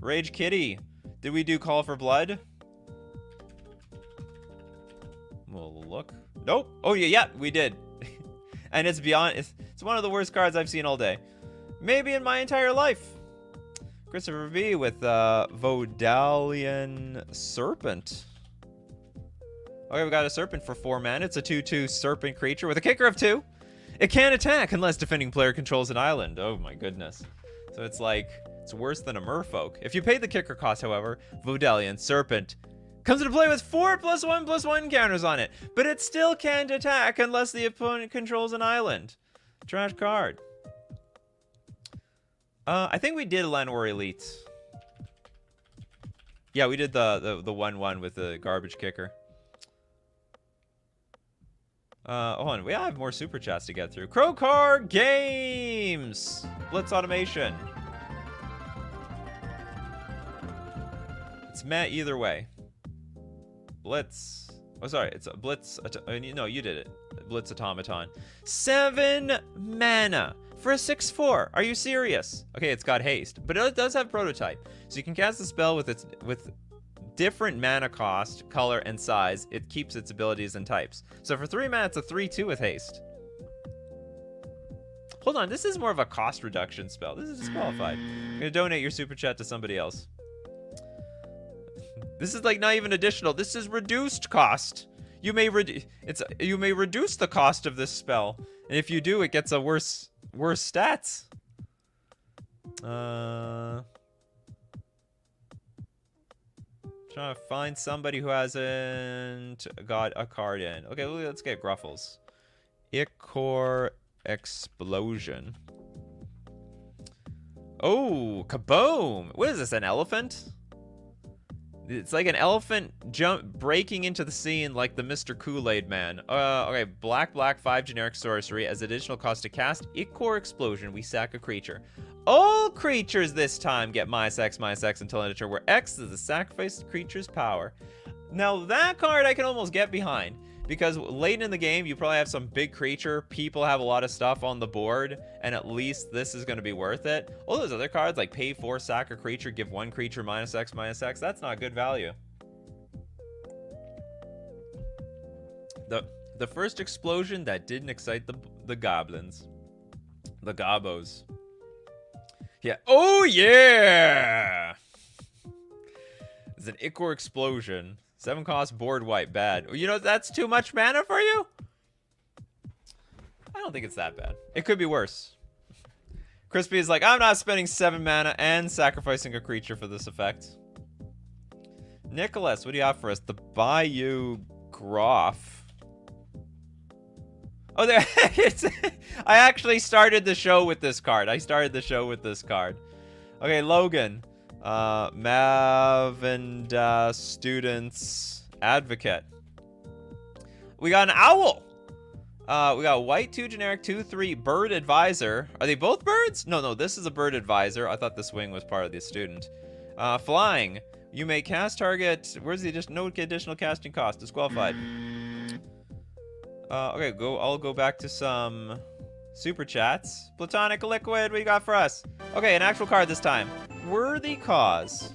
Rage Kitty. Did we do Call for Blood? We'll look. Nope. Oh yeah, we did. And it's beyond. It's one of the worst cards I've seen all day, maybe in my entire life. Christopher V with Vodalian Serpent. Okay, we got a Serpent for 4 mana. It's a 2/2 Serpent creature with a kicker of 2. It can't attack unless defending player controls an island. Oh my goodness. So it's like, it's worse than a merfolk. If you pay the kicker cost, however, Vodalian Serpent comes into play with 4+1/+1 counters on it. But it still can't attack unless the opponent controls an island. Trash card. I think we did Llanowar Elite. Yeah, we did the 1/1 with the garbage kicker. Hold on, we have more super chats to get through. Crowcar Games! Blitz Automation. It's Matt either way. Blitz. Oh, sorry, it's a Blitz. No, you did it. Blitz Automaton. 7 mana for a 6/4. Are you serious? Okay, it's got haste, but it does have prototype. So you can cast the spell with different mana cost, color, and size. It keeps its abilities and types. So for 3 mana, it's a 3/2 with haste. Hold on, this is more of a cost reduction spell. This is disqualified. I'm gonna donate your super chat to somebody else. This is like not even additional. This is reduced cost. You may reduce the cost of this spell, and if you do, it gets a worse stats. Trying to find somebody who hasn't got a card in. Okay, let's get Gruffles. Ichor Explosion. Oh, kaboom! What is this, an elephant? It's like an elephant breaking into the scene like the Mr. Kool-Aid Man. Okay, black, 5 generic sorcery. As additional cost to cast Ichor Explosion, we sack a creature. All creatures this time get -X until end of turn, where X is the sacrificed creature's power. Now that card I can almost get behind, because late in the game you probably have some big creature, people have a lot of stuff on the board, and at least this is going to be worth it. All those other cards like pay 4, sack a creature, give 1 creature -X, that's not good value. The first explosion that didn't excite the goblins. The gobos. Yeah. Oh, yeah! It's an Ichor Explosion. 7 cost, board wipe, bad. You know, that's too much mana for you? I don't think it's that bad. It could be worse. Crispy is like, I'm not spending 7 mana and sacrificing a creature for this effect. Nicholas, what do you have for us? The Bayou Groff. Oh, there. I actually started the show with this card. Okay, Logan. Mav and Students Advocate. We got an owl. We got white, 2 generic, 2, 3, bird advisor. Are they both birds? No, this is a bird advisor. I thought the swing was part of the student. Flying. You may cast target. Where's the additional? No additional casting cost. Disqualified. Okay, I'll go back to some super chats. Platonic liquid, what you got for us? Okay, an actual card this time. Worthy cause.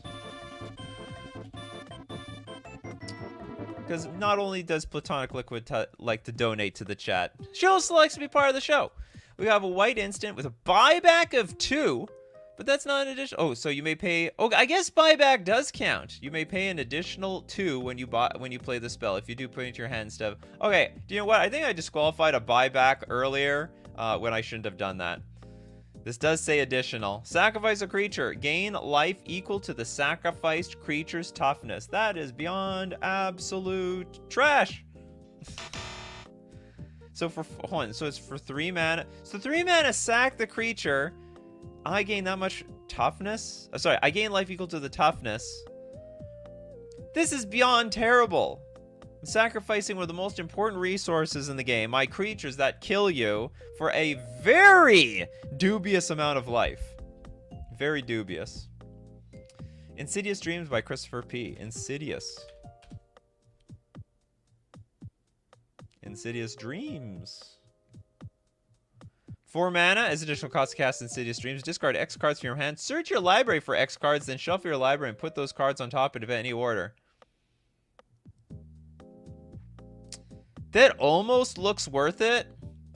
Because not only does Platonic Liquid like to donate to the chat, she also likes to be part of the show. We have a white instant with a buyback of 2, but that's not an additional. Oh, so you may pay. Oh, I guess buyback does count. You may pay an additional 2 when you play the spell. If you do put it into your hand instead of. Okay, do you know what? I think I disqualified a buyback earlier when I shouldn't have done that. This does say additional. Sacrifice a creature. Gain life equal to the sacrificed creature's toughness. That is beyond absolute trash. So hold on. So it's for 3 mana. So 3 mana, sack the creature. I gain that much toughness. Oh, sorry, I gain life equal to the toughness. This is beyond terrible. I'm sacrificing one of the most important resources in the game, my creatures that kill you, for a very dubious amount of life. Very dubious. Insidious Dreams by Christopher P. Insidious. Insidious Dreams. 4 mana as additional cost to cast Insidious Dreams. Discard X cards from your hand. Search your library for X cards, then shuffle your library and put those cards on top in any order. That almost looks worth it.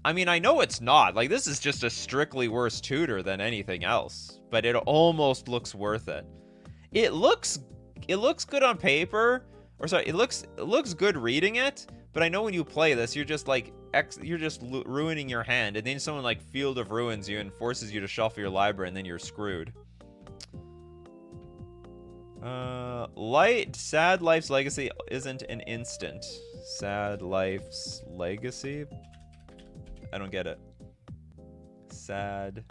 I mean, I know it's not. Like, this is just a strictly worse tutor than anything else. But it almost looks worth it. It looks good on paper. Or sorry, it looks good reading it. But I know when you play this, you're just like ruining your hand. And then someone like Field of Ruins you and forces you to shuffle your library, and then you're screwed. Sad Life's Legacy isn't an instant. Sad Life's Legacy? I don't get it. Sad.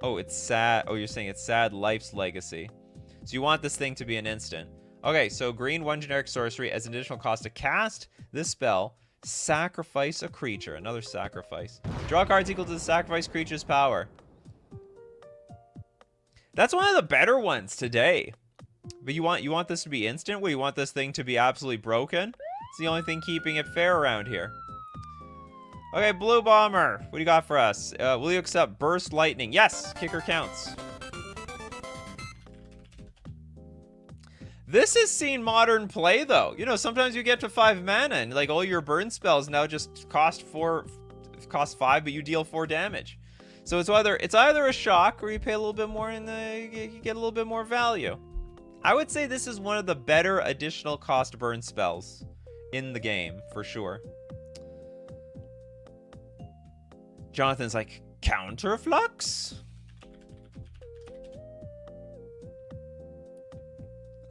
Oh, it's sad. Oh, you're saying it's Sad Life's Legacy. So you want this thing to be an instant. Okay, so green, 1 generic sorcery as an additional cost to cast this spell. Sacrifice a creature. Another sacrifice. Draw cards equal to the sacrificed creature's power. That's one of the better ones today. But you want this to be instant? Well, you want this thing to be absolutely broken? It's the only thing keeping it fair around here. Okay, Blue Bomber. What do you got for us? Will you accept Burst Lightning? Yes! Kicker counts. This has seen modern play, though. You know, sometimes you get to 5 mana, and like all your burn spells now just cost 5, but you deal 4 damage. So it's either a shock, or you pay a little bit more and you get a little bit more value. I would say this is one of the better additional cost burn spells in the game, for sure. Jonathan's like, Counterflux?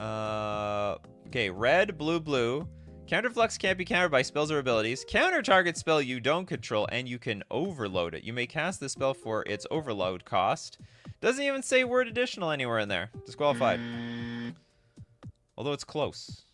Okay, red, blue, blue. Counterflux can't be countered by spells or abilities. Counter target spell you don't control, and you can overload it. You may cast this spell for its overload cost. Doesn't even say word additional anywhere in there. Disqualified. Although it's close.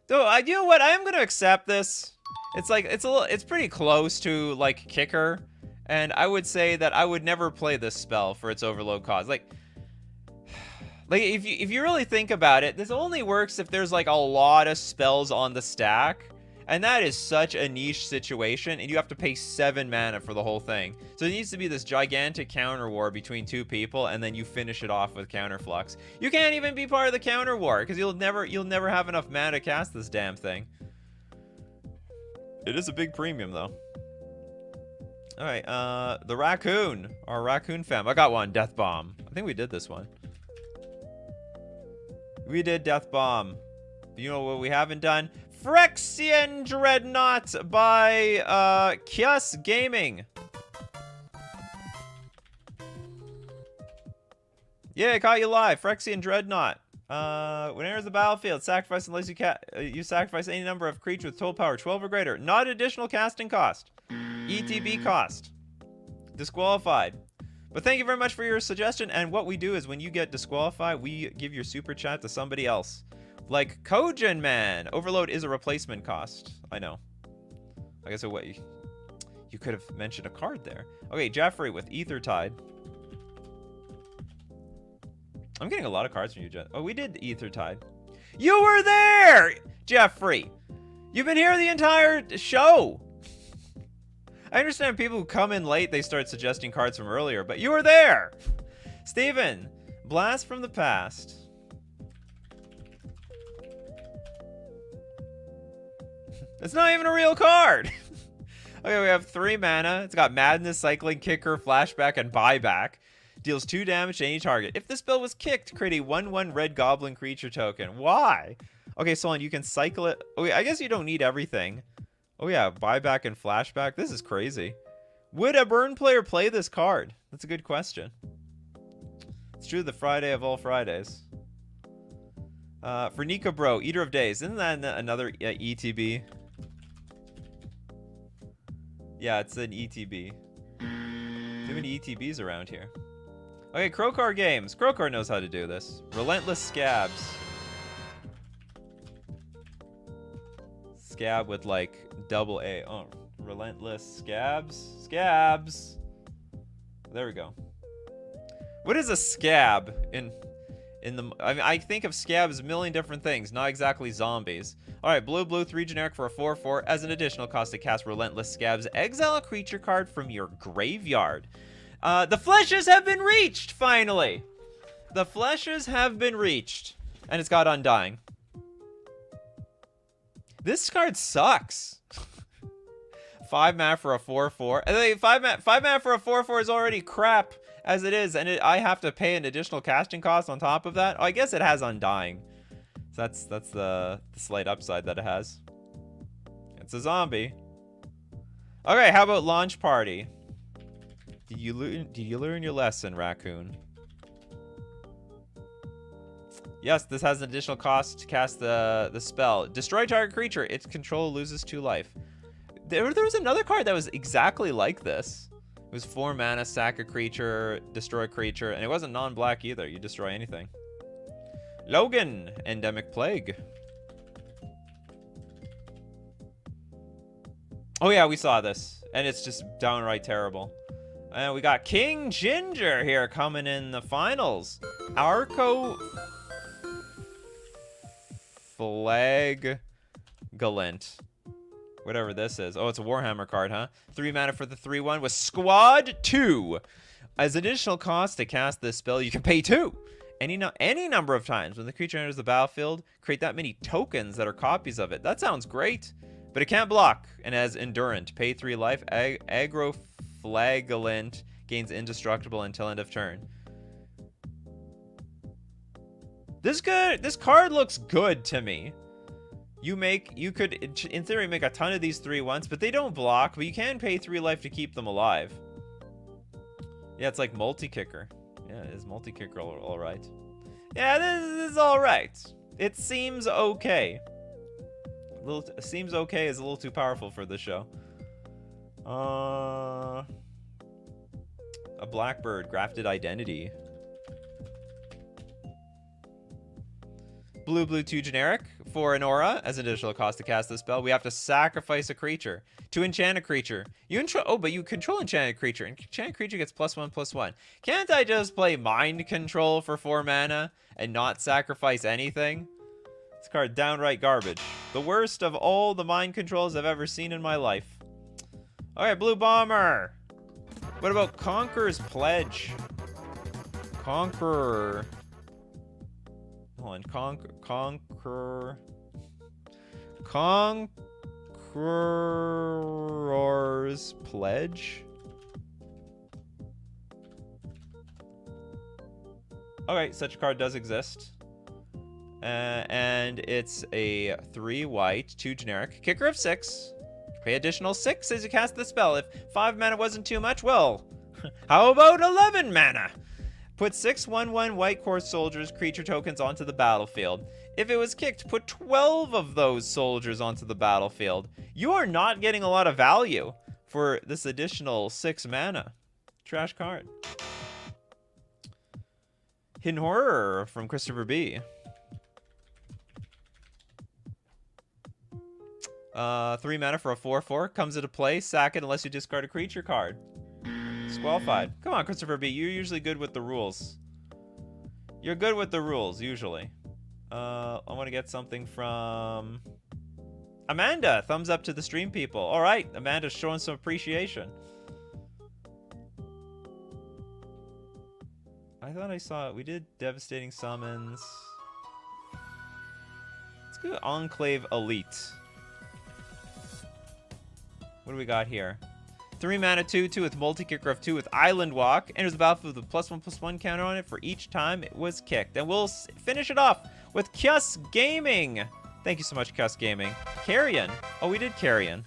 So, you know what? I am gonna accept this. It's like, it's pretty close to, like, Kicker. And I would say that I would never play this spell for its overload cost. Like if you really think about it, this only works if there's like a lot of spells on the stack, and that is such a niche situation, and you have to pay 7 mana for the whole thing. So it needs to be this gigantic counter war between 2 people, and then you finish it off with Counterflux. You can't even be part of the counter war because you'll never have enough mana to cast this damn thing. It is a big premium though. All right, the raccoon, our raccoon fam. I got one, Death Bomb. I think we did this one. We did Death Bomb. You know what we haven't done? Phyrexian Dreadnought by Kios Gaming. Yeah, I caught you live. Phyrexian Dreadnought. When it enters the battlefield, sacrifice unless you sacrifice any number of creatures with total power 12 or greater. Not additional casting cost. ETB cost. Disqualified. But thank you very much for your suggestion. And what we do is when you get disqualified, we give your super chat to somebody else. Like Kojin Man. Overload is a replacement cost. I know. I guess what you could have mentioned a card there. Okay, Jeffrey with Ether Tide. I'm getting a lot of cards from you, Jeff. Oh, we did Ether Tide. You were there, Jeffrey. You've been here the entire show. I understand people who come in late, they start suggesting cards from earlier, but you were there. Steven, Blast from the Past. It's not even a real card. Okay, we have 3 mana. It's got Madness, Cycling, Kicker, Flashback, and Buyback. Deals 2 damage to any target. If the spell was kicked, create a 1/1 red goblin creature token. Why? Okay, Solon, you can cycle it. Okay, I guess you don't need everything. Oh yeah, Buyback and Flashback. This is crazy. Would a burn player play this card? That's a good question. It's true, the Friday of all Fridays. For Nika Bro, Eater of Days. Isn't that another ETB? Yeah, it's an ETB. Too many ETBs around here. Okay, Krokar Games. Krokar knows how to do this. Relentless Scabs. Scab with like double A. Oh, Relentless Scabs. Scabs. There we go. What is a scab in the? I mean, I think of scabs a million different things, not exactly zombies. All right, blue 3 generic for a 4/4. As an additional cost to cast Relentless Scabs, exile a creature card from your graveyard. The fleshes have been reached, finally. The fleshes have been reached, and it's got Undying. This card sucks. 5 mana for a 4/4. I think 5 mana for a 4/4 is already crap as it is, and I have to pay an additional casting cost on top of that. Oh, I guess it has Undying. So that's the slight upside that it has. It's a zombie. Okay, how about Launch Party? Did you learn your lesson, Raccoon? Yes, this has an additional cost to cast the spell. Destroy target creature. Its control loses 2 life. There was another card that was exactly like this. It was 4 mana, sack a creature, destroy a creature, and it wasn't non-black either. You destroy anything. Logan, Endemic Plague. Oh yeah, we saw this, and it's just downright terrible. And we got King Ginger here coming in the finals. Arco Flag Gallant. Whatever this is. Oh, it's a Warhammer card, huh? 3 mana for the 3/1 with Squad 2. As additional cost to cast this spell, you can pay 2. Any number of times. When the creature enters the battlefield, create that many tokens that are copies of it. That sounds great. But it can't block. And as Endurant, pay 3 life. Aggro Flagellant gains indestructible until end of turn. This card looks good to me. You could in theory make a ton of these 3/1s, but they don't block, but you can pay 3 life to keep them alive. Yeah, it's like multi-kicker. Yeah, it is multi-kicker all right. Yeah, this is all right. It seems okay. Seems okay is a little too powerful for this show. A Blackbird, Grafted Identity. Blue 2 generic for an aura. As an additional cost to cast this spell, we have to sacrifice a creature to enchant a creature. But you control enchanted creature, and enchanted creature gets +1/+1. Can't I just play Mind Control for 4 mana and not sacrifice anything? This card downright garbage. The worst of all the mind controls I've ever seen in my life. Okay, Blue Bomber. What about Conqueror's Pledge? Conqueror. Hold on, Conqueror's Pledge. Okay, such a card does exist. And it's a 3 white, 2 generic. Kicker of 6. Pay additional 6 as you cast the spell. If 5 mana wasn't too much, well, how about 11 mana? Put 6 1/1 white core soldiers creature tokens onto the battlefield. If it was kicked, put 12 of those soldiers onto the battlefield. You are not getting a lot of value for this additional 6 mana. Trash card. Hidden Horror from Christopher B. 3 mana for a 4/4. Comes into play. Sack it unless you discard a creature card. Disqualified. Come on, Christopher B. You're usually good with the rules. You're good with the rules, usually. I want to get something from... Amanda. Thumbs up to the stream people. All right. Amanda's showing some appreciation. I thought I saw it. We did Devastating Summons. Let's go Enclave Elite. What do we got here? 3 mana 2/2 with multi-kicker of 2 with Island Walk. Enters the battlefield with a +1/+1 counter on it for each time it was kicked. And we'll finish it off with Kyus Gaming. Thank you so much, Kyus Gaming. Carrion. Oh, we did Carrion.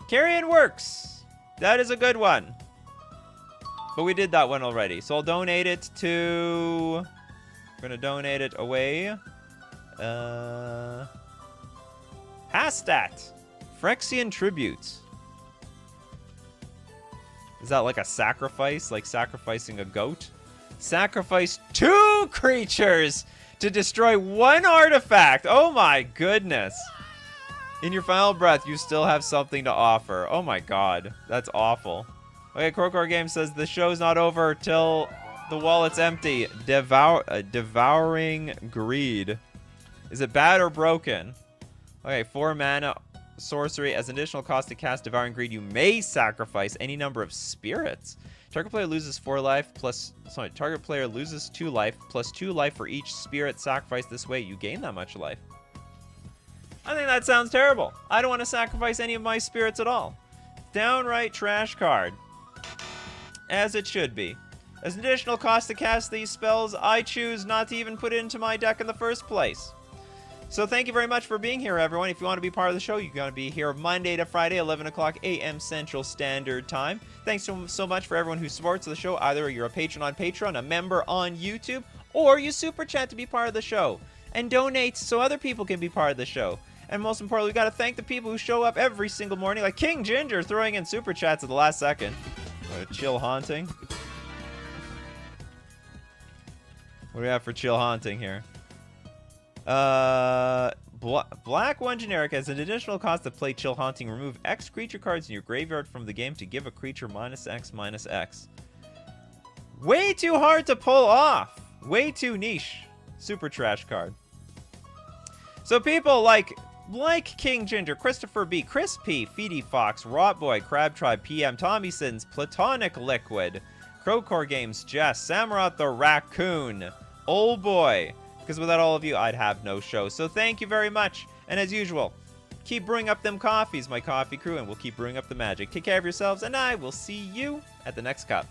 Carrion works. That is a good one. But we did that one already. So I'll donate it to... We're going to donate it away. Hastat. Phyrexian Tribute. Is that like a sacrifice? Like sacrificing a goat? Sacrifice 2 creatures to destroy 1 artifact. Oh my goodness. In your final breath, you still have something to offer. Oh my god. That's awful. Okay, Krokor Game says the show's not over till the wallet's empty. Devouring Greed. Is it bad or broken? Okay, 4 mana sorcery. As an additional cost to cast Devouring Greed, you may sacrifice any number of spirits. Target player loses 4 life plus... Sorry, target player loses 2 life plus 2 life for each spirit sacrificed this way. You gain that much life. I think that sounds terrible. I don't want to sacrifice any of my spirits at all. Downright trash card. As it should be. As an additional cost to cast these spells, I choose not to even put it into my deck in the first place. So thank you very much for being here, everyone. If you want to be part of the show, you're going to be here Monday to Friday, 11 o'clock a.m. Central Standard Time. Thanks so much for everyone who supports the show. Either you're a patron on Patreon, a member on YouTube, or you super chat to be part of the show. And donate so other people can be part of the show. And most importantly, we got to thank the people who show up every single morning, like King Ginger throwing in super chats at the last second. Chill Haunting. What do we have for Chill Haunting here? Black 1 generic. As an additional cost to play Chill Haunting, remove X creature cards in your graveyard from the game to give a creature -X/-X. Way too hard to pull off. Way too niche. Super trash card. So people like King Ginger, Christopher B, Chris P, Feedy Fox, Rotboy, Crab Tribe, PM, Tommy Sins, Platonic Liquid, Crowcore Games, Jess, Samurott the Raccoon, Old Boy, because without all of you, I'd have no show. So thank you very much. And as usual, keep brewing up them coffees, my coffee crew, and we'll keep brewing up the magic. Take care of yourselves, and I will see you at the next cup.